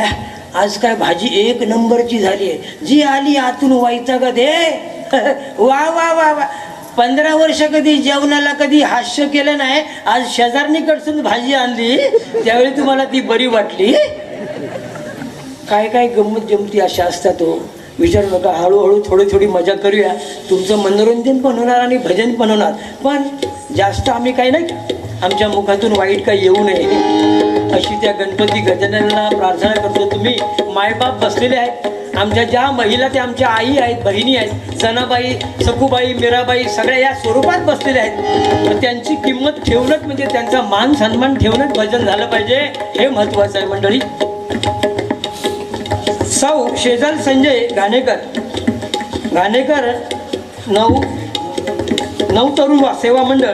आज काय भाजी 1 नंबरची झाली आहे. जी आली आतून वैताग दे. वा वा वा वा. 15 वर्ष कधी जेवणाला कधी हास्य केलं नाही, आज शेजारणीकडसून भाजी आणली त्यावेळी तुम्हाला ती बरी वाटली. काय काय गंमत जमती अशा असतात. हो विचारू नका, हळूहळू थोडी मजा करूया. तुमचं मनोरंजन पण होणार आणि भजन पण होणार. पण जास्त आम्ही काही नाही, आमच्या मुखातून वाईट काही येऊ नये अशी त्या गणपती गजाननाला प्रार्थना करतो. तुम्ही मायबाप बसलेले आहेत, आमच्या ज्या महिला त्या आमच्या आई आहेत, बहिणी आहेत, सणाबाई, सखूबाई, मीराबाई, सगळ्या या स्वरूपात बसलेल्या आहेत. तर त्यांची किंमत ठेवणंच म्हणजे त्यांचा मान सन्मान ठेवणंच भजन झालं पाहिजे, हे महत्वाचं आहे मंडळी. सौ शेजाल संजय घाणेकर नवतरुण सेवा मंडळ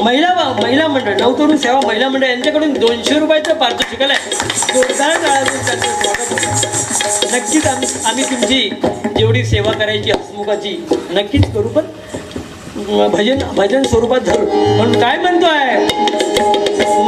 महिला मंडळ, नवतरुण सेवा महिला मंडळ यांच्याकडून 200 रुपयाचं पारितोषिक आहे. नक्कीच आम्ही तुमची जेवढी सेवा करायची हसमुखाची नक्कीच करू, पण भजन स्वरूपात धरू. म्हणून काय म्हणतोय,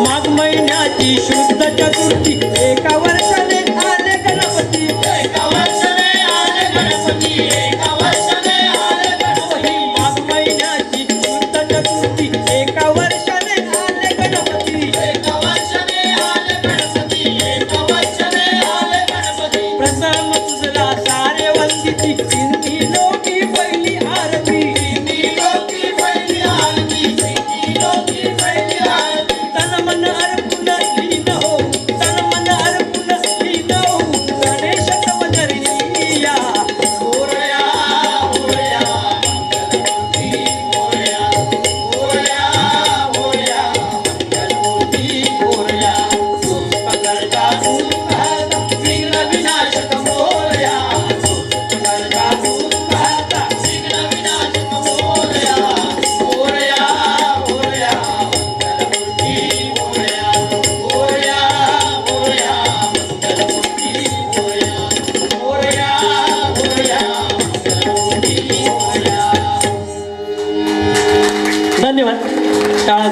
माघ महिन्याची शुद्ध चतुर्थी एका वर्षाने आले गणपती, एका वर्षाने आले गणपती, एका वर्षाने आले गणपती. माघ महिन्याची शुद्ध चतुर्थी एका वर्षाने आले गणपती, एका वर्षाने आले गणपती, एका वर्षाने आले गणपती. प्रथम तुझला सारे वंदिती, सिंधी लोकी पहिली आरती, सिंधी लोकी पहिली आरती, सिंधी लोकी पहिली आरती. तन मन अर्पण लीन हो, तन मन अर्पण लीन हो, गणेश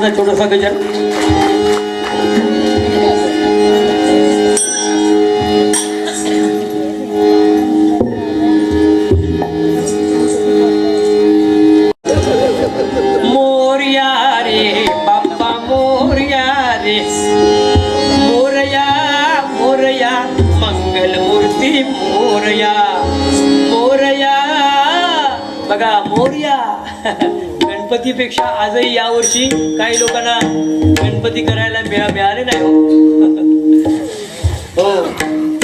गणेशाचा छोटासा गजर. मोरया रे बाप्पा मोरया रे, मोरया मोरया मंगलमूर्ती मोरया मोरया. बघा मोरया. गणपतीपेक्षा आजही यावर्षी काही लोकांना गणपती करायला मिळाले नाही हो.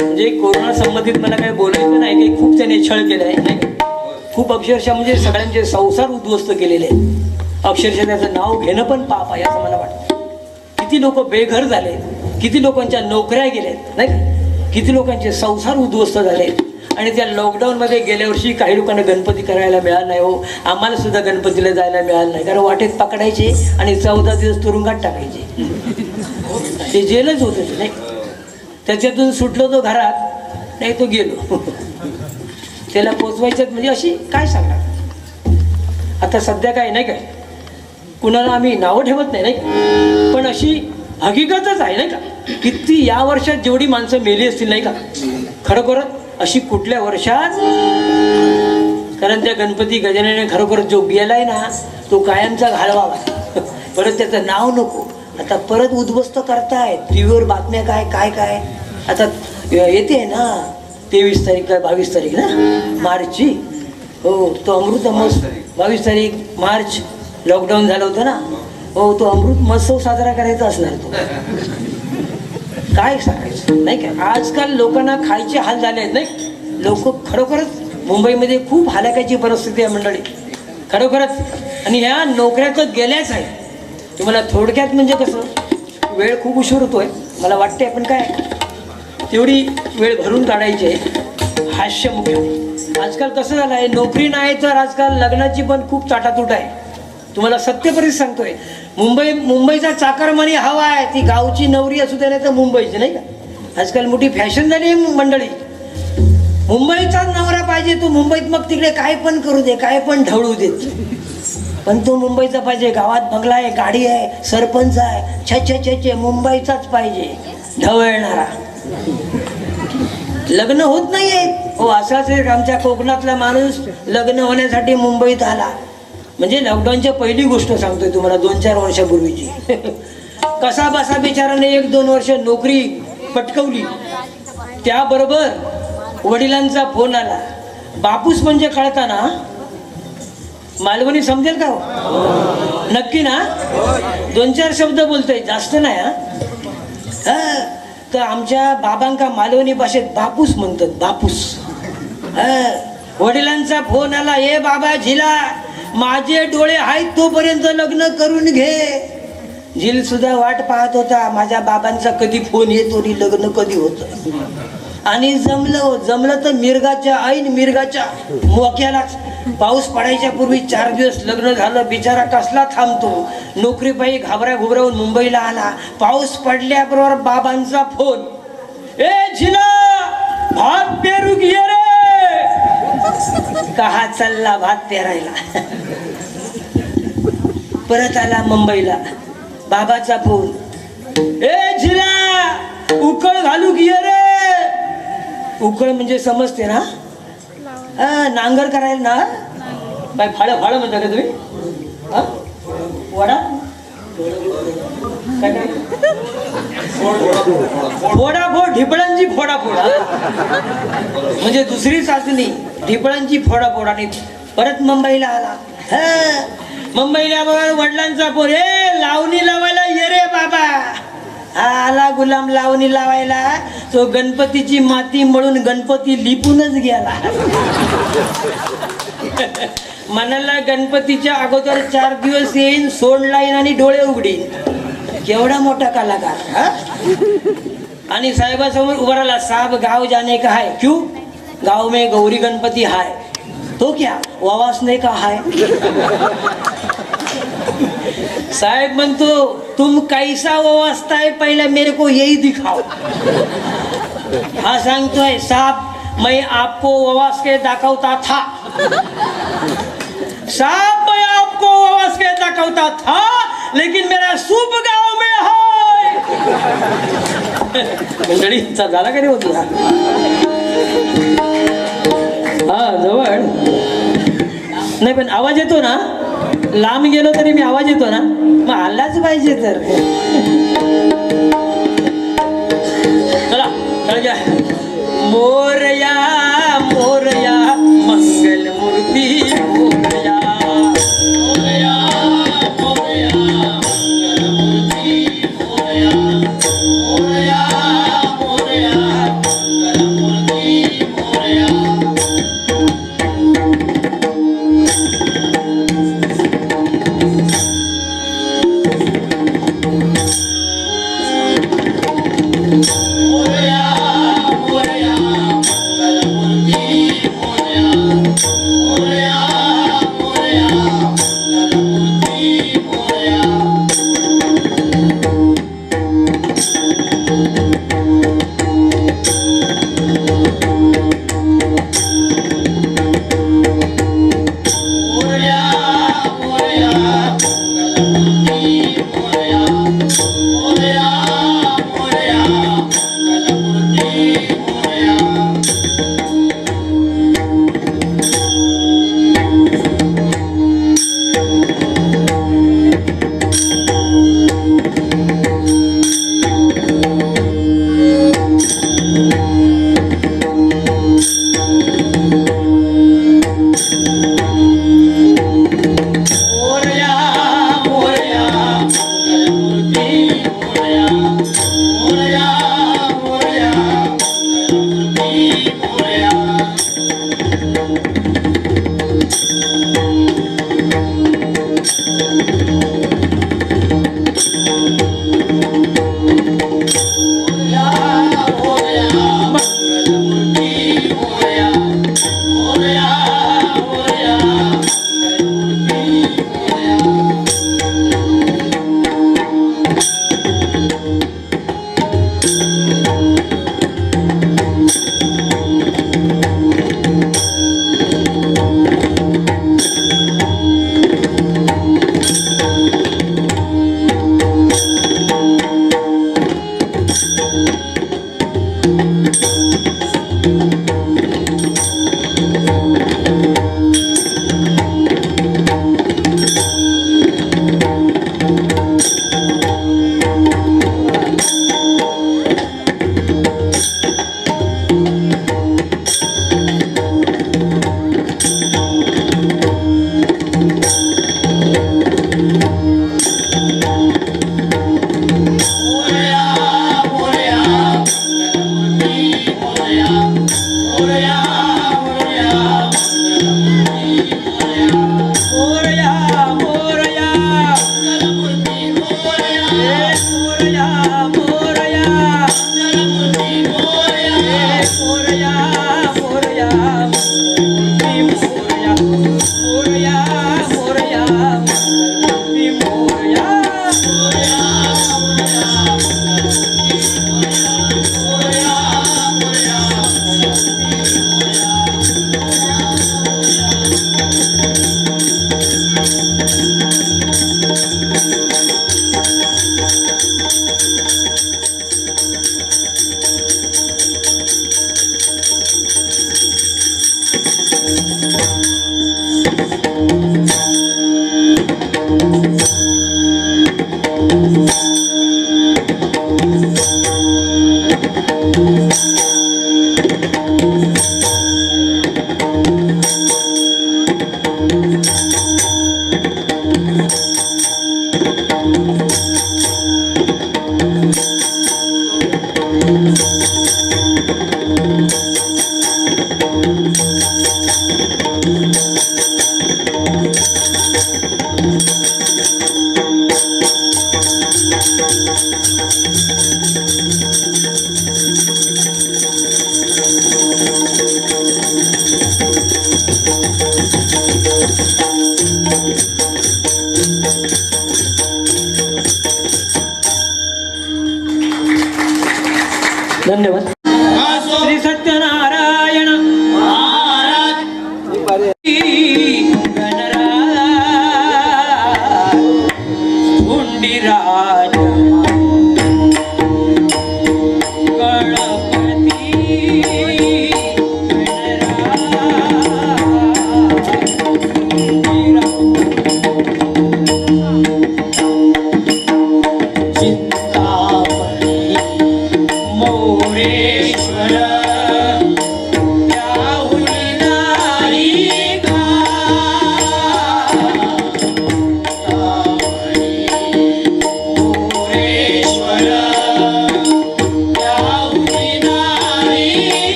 म्हणजे कोरोना संबंधित मला काही बोलायचं नाही, काही खूप त्याने छळ केला आहे नाही, खूप अक्षरशः म्हणजे सगळ्यांचे संसार उद्ध्वस्त केलेले आहेत. अक्षरशः त्याचं नाव घेणं पण पाप आहे असं मला वाटतं. किती लोक बेघर झाले, किती लोकांच्या नोकऱ्या गेल्यात नाही का, किती लोकांचे संसार उद्ध्वस्त झाले. आणि त्या लॉकडाऊनमध्ये गेल्या वर्षी काही लोकांना गणपती करायला मिळाला नाही हो. आम्हाला सुद्धा गणपतीला जायला मिळालं नाही, कारण वाटेत पकडायचे आणि 14 दिवस तुरुंगात टाकायचे. ते जेलच होते नाही. त्याच्यातून सुटलो तो घरात नाही, तो गेलो. त्याला पोचवायचं म्हणजे अशी काय सांगणार. आता सध्या काय नाही काय, कुणाला आम्ही नावं ठेवत नाही नाही, पण अशी हकीकतच आहे नाही का. किती या वर्षात जेवढी माणसं मेली असतील नाही का, खरोखरच अशी कुठल्या वर्षात. कारण त्या गणपती गजानने खरोखर जो गेलाय ना तो कायमचा घालवावा. परत त्याचं नाव नको. आता परत उद्ध्वस्त करतायत टीव्हीवर बातम्या, काय काय काय. आता येते ना 23 तारीख काय 22 तारीख ना मार्चची, हो तो अमृत महोत्सव. 22 तारीख मार्च लॉकडाऊन झालं होतं ना, हो तो अमृत महोत्सव साजरा करायचा असणार तो. काय सांगायचं नाही काय. आजकाल लोकांना खायचे हाल झाले आहेत नाही. लोक खरोखरच मुंबईमध्ये खूप हालाकाची परिस्थिती आहे मंडळी खरोखरच. आणि ह्या नोकऱ्या तर गेल्याच आहे. तुम्हाला थोडक्यात म्हणजे कसं, वेळ खूप उशीर होतोय मला वाटते, पण काय तेवढी वेळ भरून काढायची आहे. हास्यमुख्य आजकाल कसं झालं आहे, नोकरी नाही तर आजकाल लग्नाची पण खूप ताटातूट आहे. तुम्हाला सत्यपरिस्थिती सांगतोय. मुंबईचा चाकरमानी हवा आहे, ती गावची नवरी असू दे नाही तर मुंबईची नाही का. आजकाल मोठी फॅशन झाली आहे मंडळी. मुंबईचाच नवरा पाहिजे, तो मुंबईत मग तिकडे काय पण करू दे, काय पण ढवळू देत, पण तो मुंबईचा पाहिजे. गावात बंगला आहे, गाडी आहे, सरपंच आहे, छे मुंबईचाच पाहिजे ढवळणारा. लग्न होत नाहीये हो. असाच एक आमच्या कोकणातला माणूस लग्न होण्यासाठी मुंबईत आला. म्हणजे लॉकडाऊनच्या पहिली गोष्ट सांगतोय तुम्हाला, 2-4 वर्षापूर्वीची. कसा बसा बिचाराने 1-2 वर्ष नोकरी पटकवली. त्याबरोबर वडिलांचा फोन आला. बापूस म्हणजे कळताना मालवणी समजेल का हो? नक्की ना? 2-4 शब्द बोलतोय, जास्त नाही हा. तर आमच्या बाबांका मालवणी भाषेत बापूस म्हणतात, बापूस. वडिलांचा फोन आला, ए बाबा झिला, माझे डोळे आहेत तोपर्यंत लग्न करून घे. झिल सुद्धा वाट पाहत होता माझ्या बाबांचा कधी फोन येतो आणि लग्न कधी होत. आणि जमलं तर मिरगाच्या ऐन मिरगाच्या मोक्यालाच पाऊस पडायच्या पूर्वी 4 दिवस लग्न झालं. बिचारा कसला थांबतो, नोकरी पायी घाबरावून मुंबईला आला. पाऊस पडल्याबरोबर बाबांचा फोन, ए झिला भात पेरू घे रे. कहा चालला भात पेरायला. परत आला मुंबईला, बाबाचा फोन, ए झिला उकळ घालू घे रे. उकळ म्हणजे समजते ना, नांगर करायला ना, काय फाळ म्हणता का तुम्ही? वडा काय काय फोडाफोड, ढिपळांची फोडाफोड म्हणजे दुसरी चाचणी, ढिपळांची फोडाफोड. आणि परत मुंबईला आला. मुंबईला वडिलांचा फोन, ए लावणी लावायला ये रे बाबा. आला गुलाम लावणी लावायला. तो गणपतीची माती मळून गणपती लिपूनच गेला. मनाला गणपतीच्या अगोदर 4 दिवस येईन, सोंड लाईन आणि डोळे उघडीन. केवढा मोठा कलाकार. आणि साहेबासमोर उभा राहिला, साहब गाव जाने का है? क्यों? गाव में गौरी गणपती हाय. तो क्या वावासने का हाय? साहेब म्हणतो, तुम कैसा वावासताय पहले मेरे को यही दिखाओ. हा सांगतोय, साहब मैं आपको वावास के दाखवता था. साहब मैं आपको वावास के दाखवता था, लेकिन मेरा सूप गांव में है. मंडळी झाला का नाही होत हा जवळ नाही पण आवाज येतो ना लांब गेलो तरी मी आवाज येतो ना मग आलाच पाहिजे तर चला चला मोरया मोरया मंगल मूर्ती मोरया मोरया मोरया मंगलमूर्ती मोरया मोरया मोरया मंगलमूर्ती मोरया मोरया मोरया मंगलमूर्ती मोरया मोरया मोरया मंगलमूर्ती मोरया मोरया मोरया मंगलमूर्ती मोरया मोरया मोरया मंगलमूर्ती मोरया मोरया मोरया मंगलमूर्ती मोरया मोरया मोरया मंगलमूर्ती मोरया मोरया मोरया मंगलमूर्ती मोरया मोरया मोरया मंगलमूर्ती मोरया मोरया मोरया मंगलमूर्ती मोरया मोरया मोरया मंगलमूर्ती मोरया मोरया मोरया मंगलमूर्ती मोरया मोरया मोरया मंगलमूर्ती मोरया मोरया मोरया मोरया मोरया मोरया मोरया धन्यवाद. असो श्री सत्यनारायण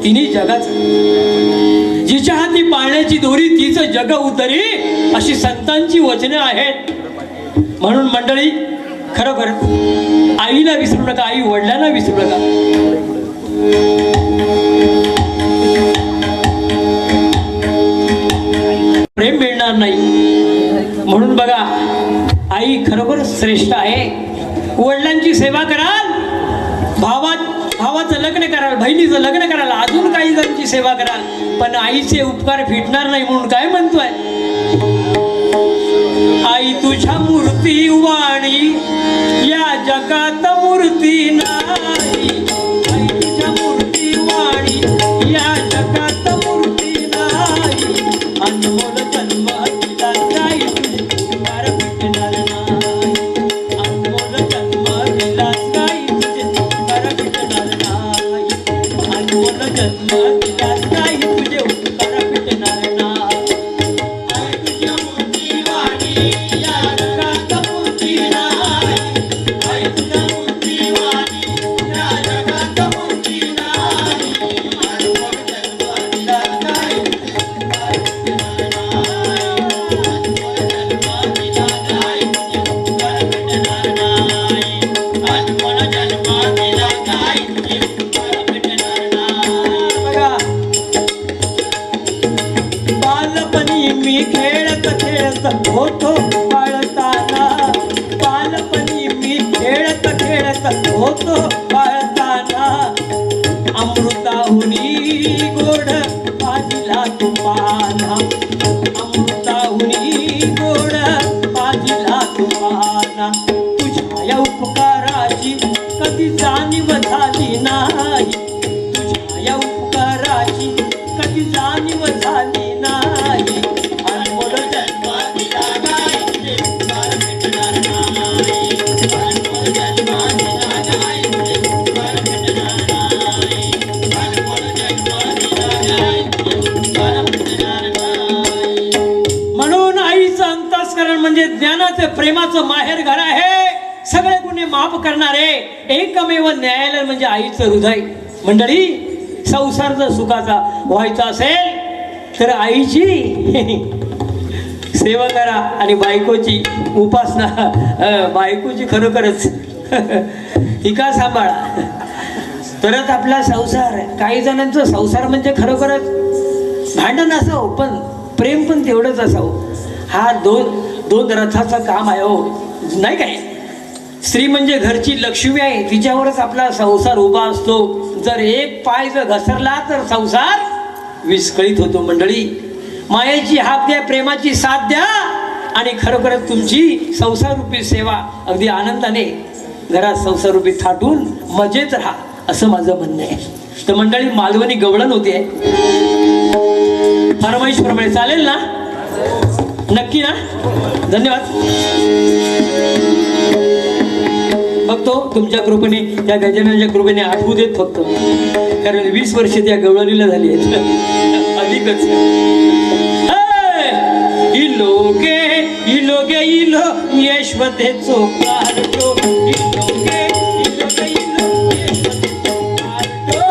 तिने जगाचं, जिच्या हाती पाळण्याची दोरी तीच जग उतरी, अशी संतांची वचने आहेत. म्हणून मंडळी, खरोखर आईला विसरू नका, आई वडिलांना विसरू नका. प्रेम मिळणार नाही. म्हणून बघा, आई खरोखर श्रेष्ठ आहे. वडिलांची सेवा कराल, भावाचं लग्न कराल, बहिणीचं लग्न कराल, अजून काही जणांची सेवा कराल, पण आईचे उपकार फिटणार नाही. म्हणून काय म्हणतोय, आई तुझ्या मूर्ती वाणी या जगात मूर्ती नाही. आई तुझ्या मूर्ती वाणी या जगात मूर्ती नाही. अनमोल जन्म दिला काही तुझे उपकार फिटणार नाही. अनमोल जन्म दिला काही तुझे उपकार फिटणार नाही. अनमोल जन्म दिला काही तुझे उपकार फिटणार नाही. आई तुझ्या मूर्ती वाणी या जगात मूर्ती नाही. आई तुझ्या मूर्ती वाणी या जगात मूर्ती नाही. अनमोल जन्म दिला काही होतो बाळताना. बालपणी मी खेळत खेळत होतो बाळताना. अमृताहुनी गोड पाजिला तुपाना. अमृताहुनी गोड पाजिला तुपाना. तुझ्या या उपकाराची कधी जाणीव झाली नाही. तुझ्या या उपकाराची कधी जाणीव झाली नाही. अनमोल जन्म दिला नाही तुझे उपकार फिटणार नाही. अनमोल जन्म दिला नाही तुझे उपकार फिटणार नाही. अनमोल जन्म दिला नाही तुझे उपकार फिटणार नाही. म्हणून आईचं अंतःस्करण म्हणजे ज्ञानाचं प्रेमाचं माहेर घर आहे. सगळे गुन्हे माफ करणारे एकमेव न्यायालय म्हणजे आईचं हृदय. मंडळी, संसार जर सुखाचा व्हायचा असेल तर आईची सेवा करा आणि बायकोची उपासना, बायकोची खरोखरच हिका सांभाळा, तरच आपला संसार. काही जणांचं संसार म्हणजे खरोखरच भांडण असावं, पण प्रेम पण तेवढंच असावं. हा दोन रथाचं काम आहे हो, नाही काय. स्त्री म्हणजे घरची लक्ष्मी आहे, तिच्यावरच आपला संसार उभा असतो. जर एक पाय जर घसरला तर संसार विस्कळीत होतो. मंडळी, मायेची हात द्या, प्रेमाची साथ द्या आणि खरोखरच तुमची संसाररूपी सेवा अगदी आनंदाने घरात संसाररूपी थाटून मजेत राहा, असं माझं म्हणणं आहे. तर मंडळी, मालवणी गवळण होते, फरमाईशप्रमाणे चालेल ना? नक्की ना? धन्यवाद. बघतो तुमच्या कृपेने, त्या गजाननाच्या कृपेने आठवू देत फक्त, कारण 20 वर्ष त्या गवळणीला झाली आहेत अधिकच. इलोगे इलोगे इलो यशवते चोकारटो. इलोगे इलोगे इलो यशवते चोकारटो.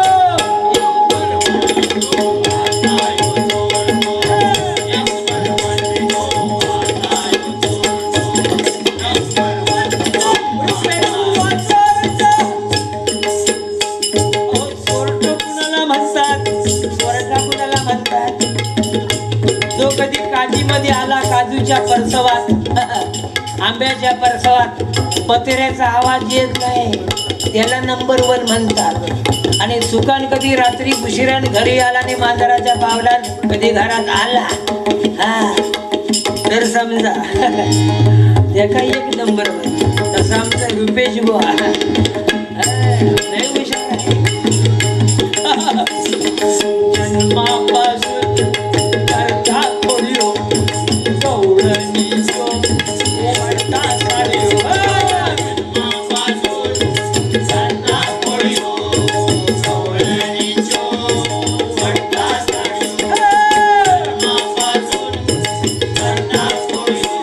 जो कधी काजीमध्ये आला, काजूच्या परसवात, आंब्याच्या परसवात पतेऱ्याचा आवाज येत नाही, त्याला नंबर 1 म्हणतात. आणि सुकान कधी रात्री उशिरान घरी आला आणि मांजराच्या पावलात कधी घरात आला, हा, तर समजा त्याका 1 नंबर. तसं आमचा रुपेश बुवा लय हुशार आहे. जन्मापासून करता खोल्यो गवळणीचो ओवाळता साड्यो. जन्मापासून करता खोल्यो गवळणीचो ओवाळता साड्यो. जन्मापासून करता खोल्यो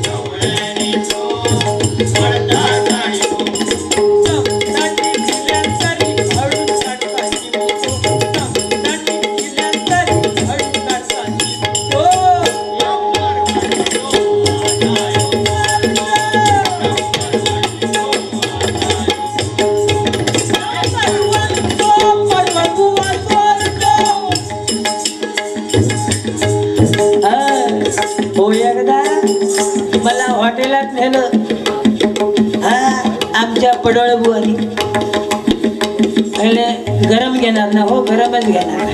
गवळणीचो ओवाळता साड्यो. घरात नेलं. आमच्या पडळ बुवानी गरम घेणार ना हो, गरमच घेणार.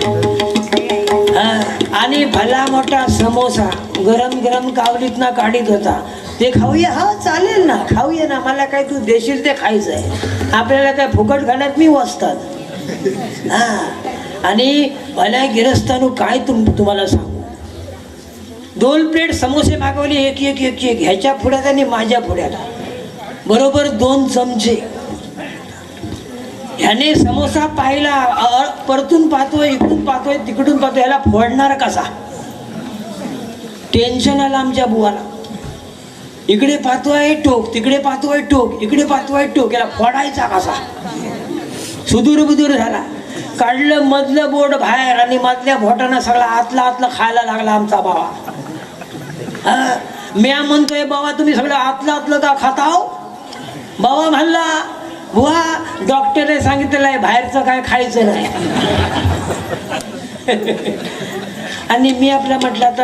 आणि भला मोठा समोसा गरम गरम कावलीत ना काढीत होता. ते खाऊया, हा चालेल ना, खाऊया ना, मला काय तू देशील ते खायचं आहे, आपल्याला काय फुकट खाण्यात मी वसतात. आणि भल्या गिरस्तानू काय तुम्हाला सांगू, 2 प्लेट समोसे मागवले, एक एक एक एक ह्याच्या पुढ्यात आणि माझ्या पुढ्यात बरोबर 2 चमचे. ह्याने समोसा पाहिला, परतून पाहतोय, इकडून पाहतोय, तिकडून पाहतोय, ह्याला फोडणार कसा. टेन्शन आलं आमच्या बुवाला. इकडे पाहतोय टोक, तिकडे पाहतोय टोक, इकडे पाहतोय टोक, याला फोडायचा कसा. सुदूर बुदूर झाला. काढलं मधलं बोट बाहेर आणि मधल्या बोटानं सगळा आतला खायला लागला आमचा बाबा. म्या म्हणतोय, बाबा तुम्ही सगळं आतलं का खाताव. बाबा म्हणला, बुवा डॉक्टरने सांगितलेलं आहे बाहेरचं काय खायचं नाही. आणि मी आपला म्हटलं आता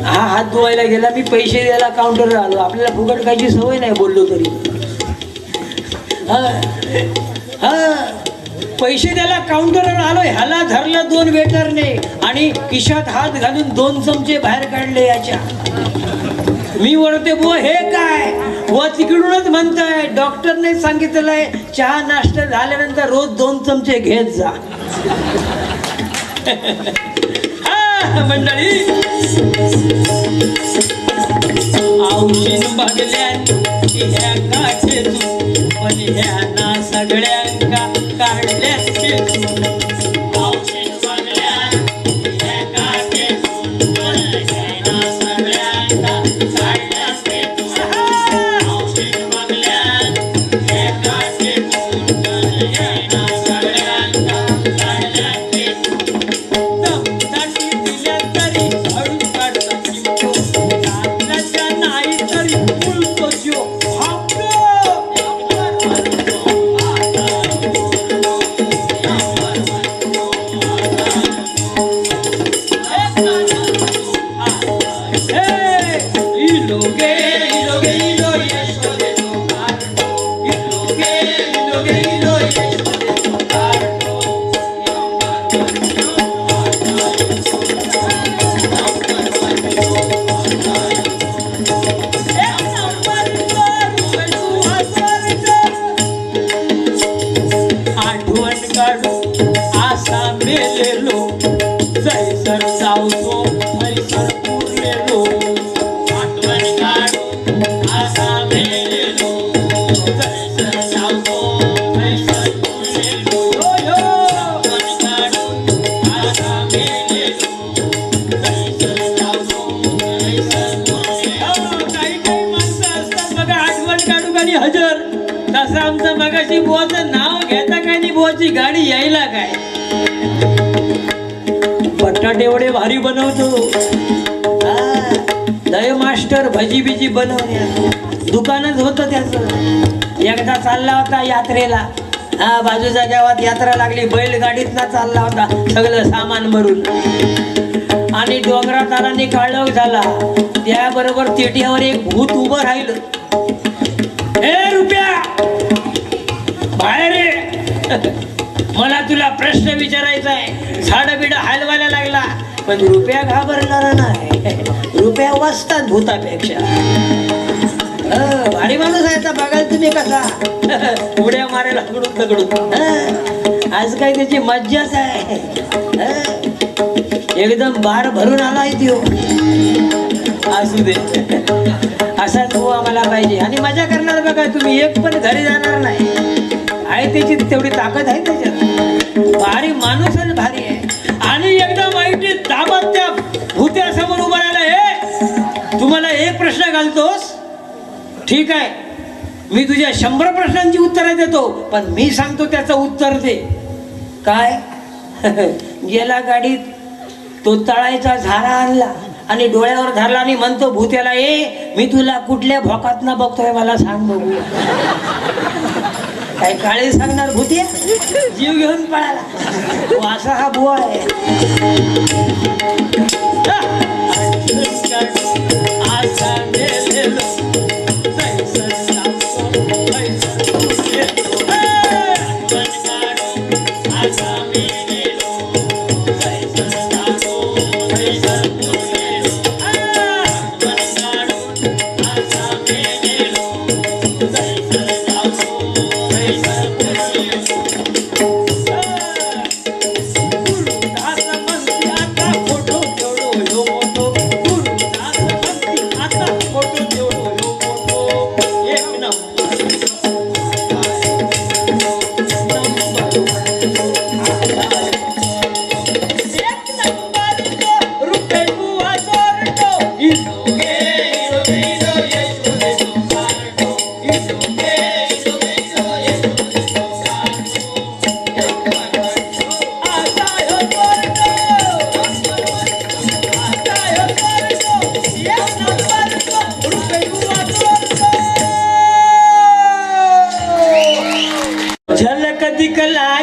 हा हात धुवायला गेला, मी पैसे द्यायला काउंटरवर आलो, आपल्याला फुकट खायची सवय नाही बोललो तरी. पैसे द्यायला काउंटरवर आलो, ह्याला धरलं 2 वेटरने आणि खिशात हात घालून 2 चमचे बाहेर काढले याच्या. मी वळते, बुवा हे काय. बुवा तिकडूनच म्हणताय डॉक्टरने सांगितलेलं आहे चहा नाश्ता झाल्यानंतर रोज 2 चमचे घेत जा. मंडळी औषध बघल्या ह्या काठेतून, पण ह्या सगळ्यांका काढल्या मगाशी बुवाचं नाव घेता काय नाही, बुवाची गाडी यायला काय. बटाटे एवढे भारी बनवतो. दय मास्टर भजी बिजी बनवण्यात दुकानच होतं त्याचं. एकदा चालला होता यात्रेला, बाजूच्या गावात यात्रा लागली, बैलगाडीत ना चालला होता सगळं सामान भरून. आणि डोंगरात आला काळोख झाला, त्याबरोबर तेट्यावर एक भूत उभं राहिलं. ए रुपया बाहेर ये, मला तुला प्रश्न विचारायचा आहे. झाडं बिडं हलवायला लागला, पण रुपया घाबरणार नाही. रुपया वाचतात भूतापेक्षा. भारी माणूस आहे. बघाल तुम्ही कसा उड्या मारायला दगडून. आज काय त्याची मज्जाच आहे. एकदम बार भरून आलाय त्यो. असू दे, असाच भाऊ आम्हाला पाहिजे. आणि मजा करणार बघा तुम्ही, एक पण घरी जाणार नाही. आहे त्याची तेवढी ताकद आहे त्याच्यात. भारी माणूस आणि भारी आहे. आणि एकदम वाईट दाबात त्या भूत्यासमोर उभा राहिला. हे तुम्हाला एक प्रश्न घालतोस, ठीक आहे, मी तुझ्या 100 प्रश्नांची उत्तरं देतो, पण मी सांगतो त्याचं उत्तर दे. काय गेला गाडीत, तो तळायचा झारा आणला आणि डोळ्यावर धरला आणि म्हणतो भूत्याला, ए मी तुला कुठल्या भोकातनं बघतोय मला सांग बघू. काय काळे सांगणार भूत्या, जीव घेऊन पळाला. असा हा बुवा आहे.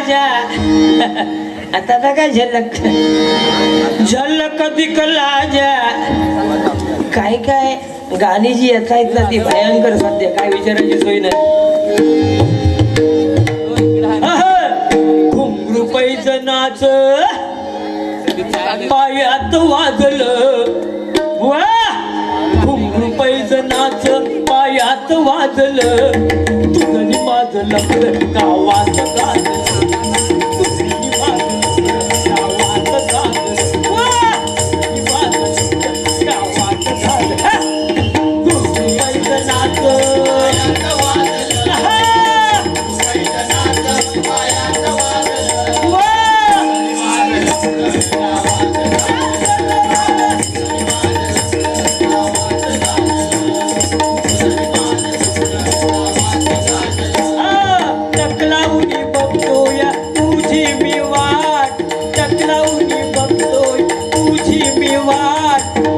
जा आता तर काय झलक झलक दिखला जा काय काय गाणी जी येत आहेत ना ती भयंकर सध्या काय विचारायची सोय नाही घुंगरू पैजनाच पायात वाजलं वा घुंगरू पैजनाच पायात वाजलं तुझं माझं लग्न गावात गाजलं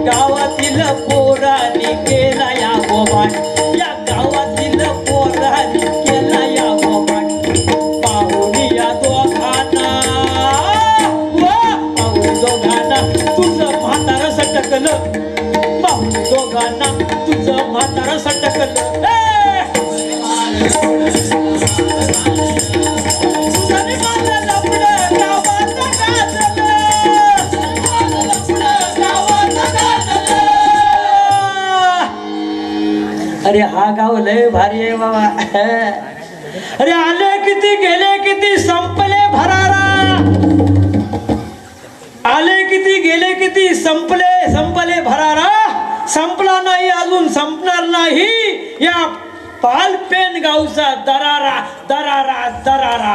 गावातील पोरांनी केला या गोबाट या गावातील पोरांनी केला या गोबाट पाहुणी या दोघांना पाहुणी दोघांना तुझं म्हातारं सटकलं पाहुणी दोघांना तुझं म्हातारं सटकलं अरे हा गाव लय भारी आहे बाबा अरे आले किती गेले किती संपले भरारा आले किती गेले किती संपले भरारा संपला नाही अजून संपणार नाही या पालपेन गावचा दरारा दरारा दरारा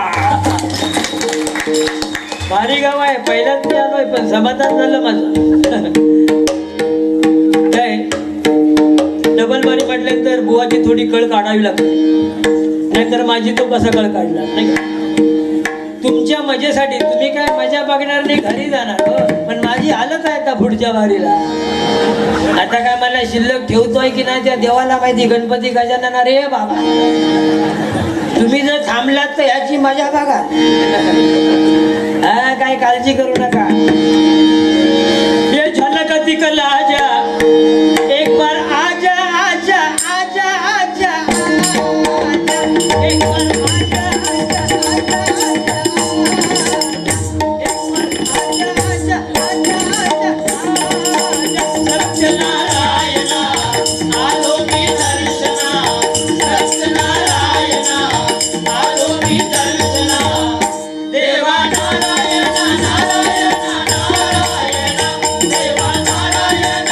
भारी गाव आहे पहिल्याच मी आलोय पण समाधान झालं माझं काय डबल मारी म्हटल्यानंतर बुवाची थोडी कळ काढावी लागते नाहीतर माझी तो कसा कळ काढणार नाही तुमच्या मजेसाठी तुम्ही काय मजा बघणार नाही घरी जाणार हो पण माझी हालत आहे का पुढच्या वारीला आता काय मला शिल्लक ठेवतोय की नाही त्या देवाला माहिती गणपती गजानन रे बाबा तुम्ही जर थांबलात तर याची मजा बघा हा काय काळजी करू नका ये झलक दिखला जा एक बार आजा आजा आजा आजा एक बार आजा आजा आजा आजा एक बार आजा आजा आजा सत्यनारायण आलो मी दर्शना सत्यनारायण आलो मी दर्शना देवा नारायण नारायण नारायण देवा नारायण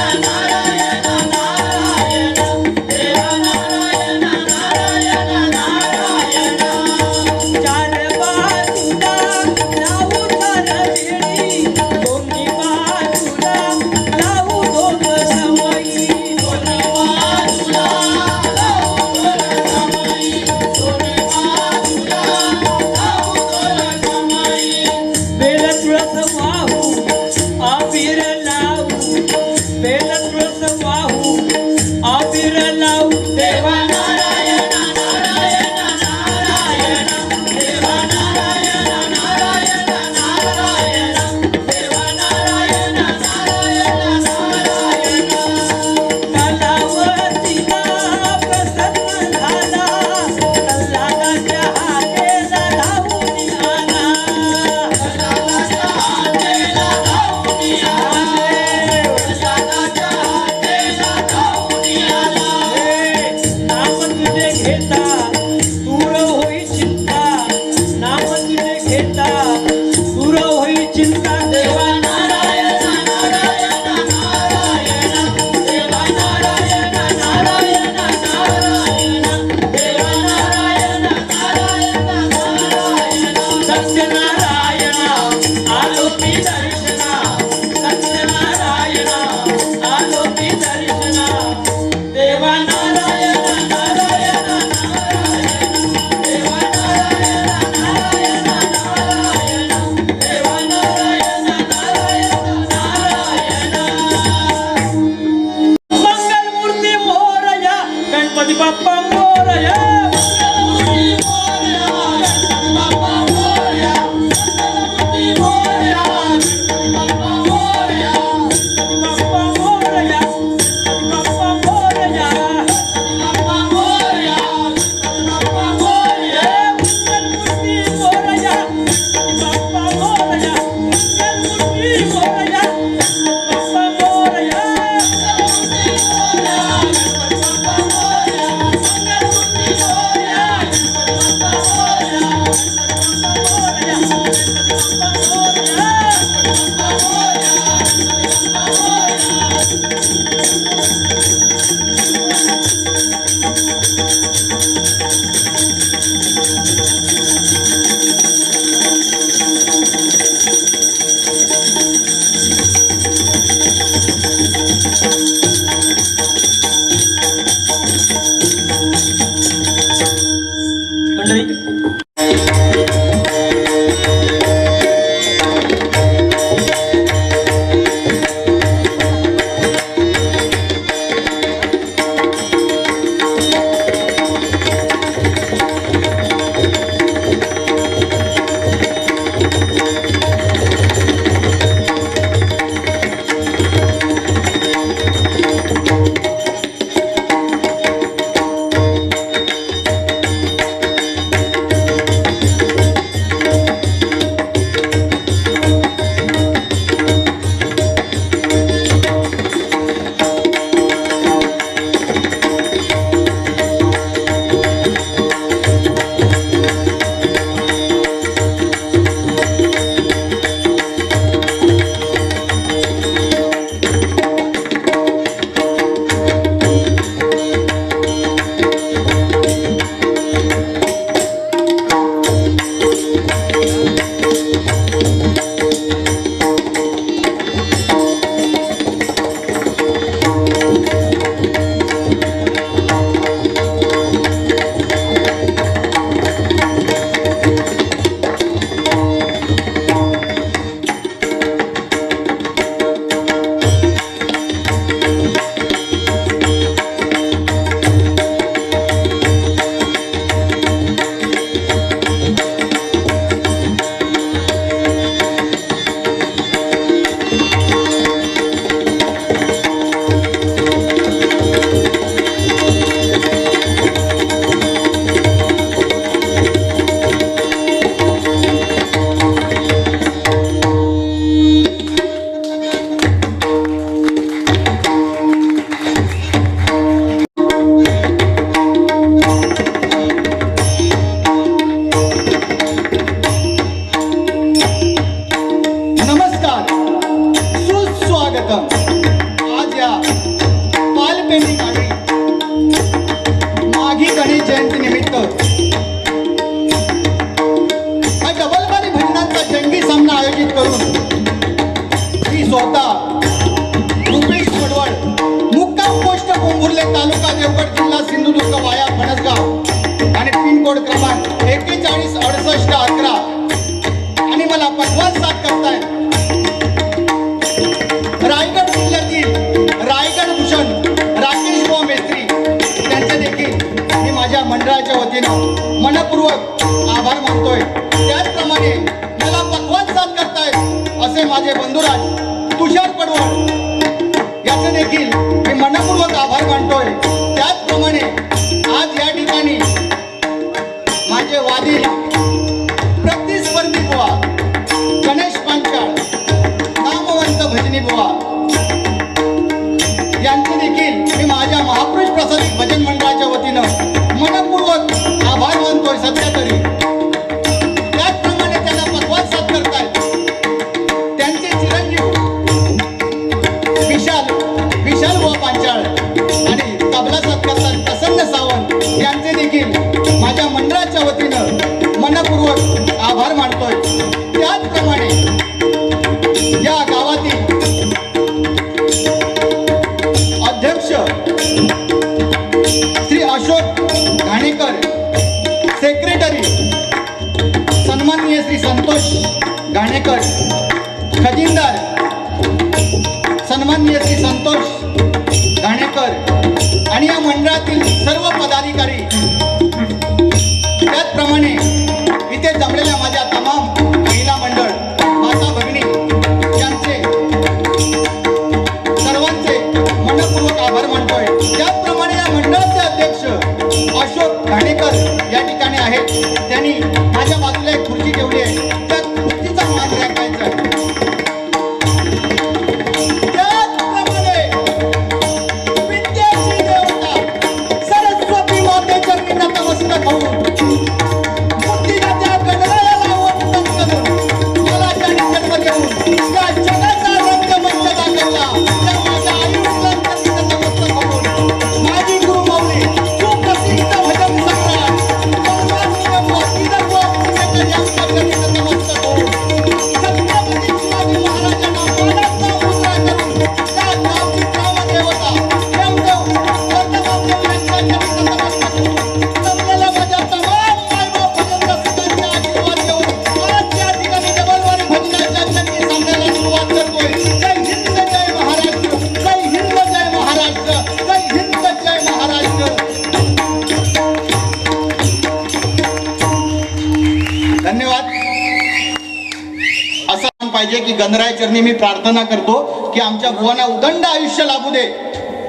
पाहिजे की गणराय चरणी मी प्रार्थना करतो की आमच्या बुवांना उदंड आयुष्य लाभू दे.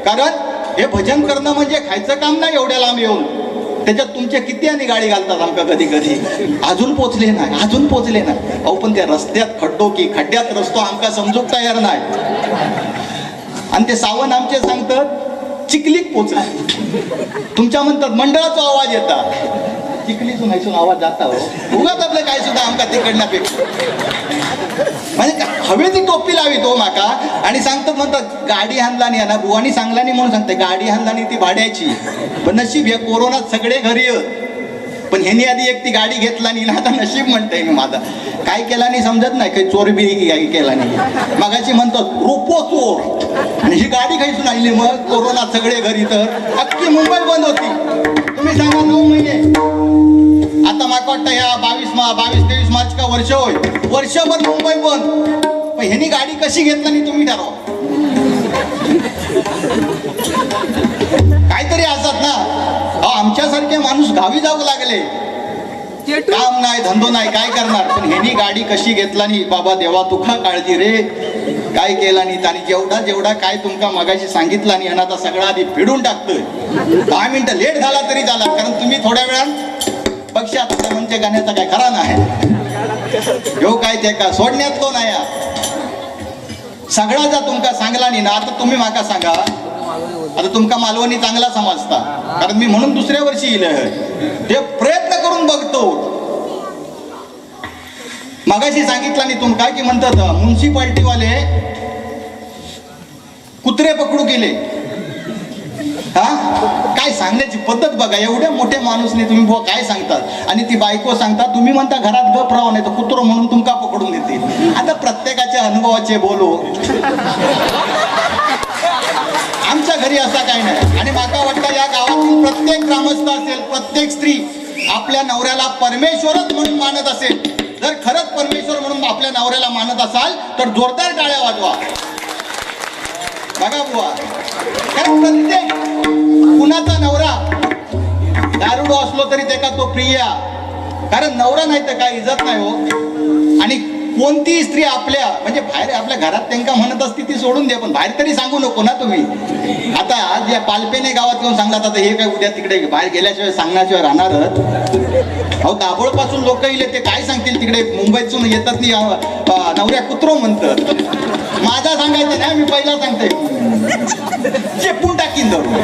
कारण हे भजन करणं म्हणजे खायचं काम नाही एवढ्या लांब येऊन. त्याच्यात तुमच्या किती आणि गाडी घालतात आमका कधी कधी. अजून पोचले नाही. अहो पण त्या रस्त्यात खड्डो की खड्ड्यात रस्तो आमका समजूक तयार नाही. आणि ते सावण आमचे सांगतात चिखलीत पोचला. तुमच्या म्हणतात मंडळाचा आवाज येता, चिखलीतून ऐसून आवाज जाता. उगाच आपलं काय सुद्धा आमका तिकडण्यापेक्षा म्हणजे हवेची टोपी लावी तो माका आणि सांगतात म्हणतात गाडी हाणला नाही ना बुवानी सांगला नाही म्हणून सांगते गाडी हाणला नाही ती भाड्याची. पण नशीब या कोरोनात सगळे घरी पण ह्यानी आधी एक ती गाडी घेतला नाही ना आता नशीब म्हणते मी माझा काय केला नाही समजत नाही काही चोरबिरी काही केला नाही. मगाशी म्हणतात रोपो चोर आणि ही गाडी खायचून आणली. मग कोरोनात सगळे घरी तर अख्खी मुंबई बंद होती. तुम्ही सांगा 9 महिने आता माका वाटतं ह्या 22-23 मार्च का वर्ष होय वर्षभर मुंबई बंद. पण ह्यानी गाडी कशी घेतला नाही तुम्ही ठरवा. काहीतरी असतात ना. आमच्यासारखे माणूस गावी जावं लागले, काम नाही धंदो नाही काय करणार. पण ह्यानी गाडी कशी घेतला नाही बाबा देवा तुका काळजी रे काय केला नाही. आणि जेवढा काय तुमका मगाशी सांगितला नाही आणि आता सगळा आधी फिडून टाकतोय. 10 मिनिटं लेट झाला तरी झाला कारण तुम्ही थोड्या वेळात पक्षात म्हणजे गाण्याचा काय खरा नाही. हो काय ते का सोडण्यातलो नाही. सगळा जर तुमका सांगला नाही ना आता तुम्ही माका सांगा. आता तुमका मालवणी चांगला समजता कारण मी म्हणून दुसऱ्या वर्षी येईल ते प्रयत्न करून बघतो. मगाशी सांगितलं नाही तुमका की म्हणतात म्युन्सिपाल्टीवाले कुत्रे पकडू गेले. काय सांगण्याची पद्धत बघा. एवढ्या मोठ्या माणूसने तुम्ही बुवा काय सांगतात आणि ती बायको सांगता तुम्ही म्हणता घरात गप राहा नाही तर कुत्रो म्हणून तुमका पकडून देतील. आता प्रत्येकाच्या अनुभवाचे बोलू. आमच्या घरी असा काही नाही. आणि माका वाटतं या गावातील प्रत्येक ग्रामस्थ असेल प्रत्येक स्त्री आपल्या नवऱ्याला परमेश्वरच म्हणून मानत असेल. जर खरंच परमेश्वर म्हणून आपल्या नवऱ्याला मानत असाल तर जोरदार टाळ्या वाजवा. बघा बुवा कारण प्रत्येक कुणाचा नवरा दारुडो असलो तरी त्याला तो प्रिय. कारण नवरा नाही तर काय इज्जत नाही हो. आणि कोणती स्त्री आपल्या म्हणजे बाहेर आपल्या घरात त्यांना म्हणत असती ती सोडून दे पण बाहेर तरी सांगू नको ना तुम्ही. आता आज या पालपेने गावात येऊन सांगतात आता हे काय उद्या तिकडे बाहेर गेल्याशिवाय सांगण्याशिवाय राहणारच. अहो दाभोळपासून लोक येईल ते काय सांगतील तिकडे मुंबईतून येतात नाही नवऱ्या कुत्रो म्हणतात. माझा सांगायचं नाही मी पहिला सांगते चेपून टाकीन धरून.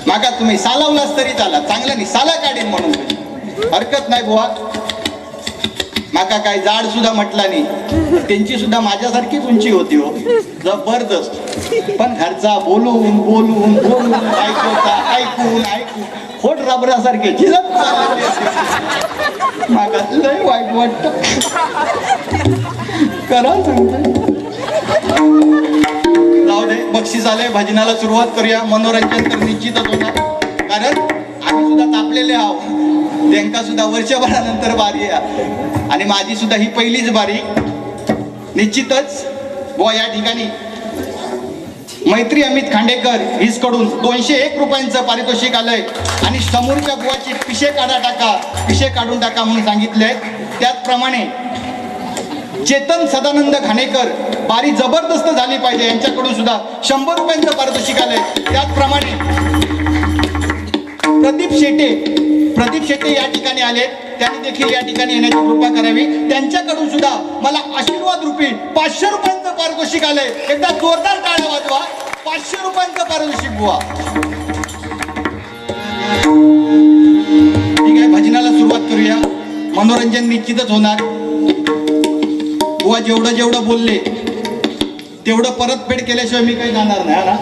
मागा तुम्ही सालावलाच तरी चाला चांगला नाही साला काढीन म्हणून हरकत नाही बुवा. माका काय जाड सुद्धा म्हटला नाही त्यांची सुद्धा माझ्यासारखीच उंची होती हो जबरदस्त. पण घरचा बोलून बोलून बोलून ऐकून खोट रबरासारखे झिजत माका लय वाईट वाटत. करा सांगते जाऊ दे बक्षीस आले भजनाला सुरुवात करूया. मनोरंजन तर निश्चितच होणार कारण आम्ही सुद्धा तापलेले आहोत. त्यांका सुद्धा वर्षभरानंतर बारी आहे आणि माझी सुद्धा ही पहिलीच बारी. निश्चितच बुवा या ठिकाणी मैत्री अमित खांडेकर हिसकडून 201 रुपयांचं पारितोषिक आलंय आणि समोरच्या बुवाची पिशे काढून टाका म्हणून सांगितलंय. त्याचप्रमाणे चेतन सदानंद घाणेकर बारी जबरदस्त झाली पाहिजे यांच्याकडून सुद्धा 100 रुपयांचं पारितोषिक आलंय. त्याचप्रमाणे प्रदीप शेटे या ठिकाणी आले त्यांनी देखील या ठिकाणी येण्याची कृपा करावी. त्यांच्याकडून सुद्धा मला आशीर्वाद रूपी 500 रुपयांचं पारितोषिक आलंय. एकदा जोरदार टाळ्या वाजवा. 500 रुपयांचं पारितोषिक बुवा. ठीक आहे भजनाला सुरुवात करूया. मनोरंजन निश्चितच होणार. बुवा जेवढं बोलले तेवढं परतफेड केल्याशिवाय मी काही जाणार नाही ना.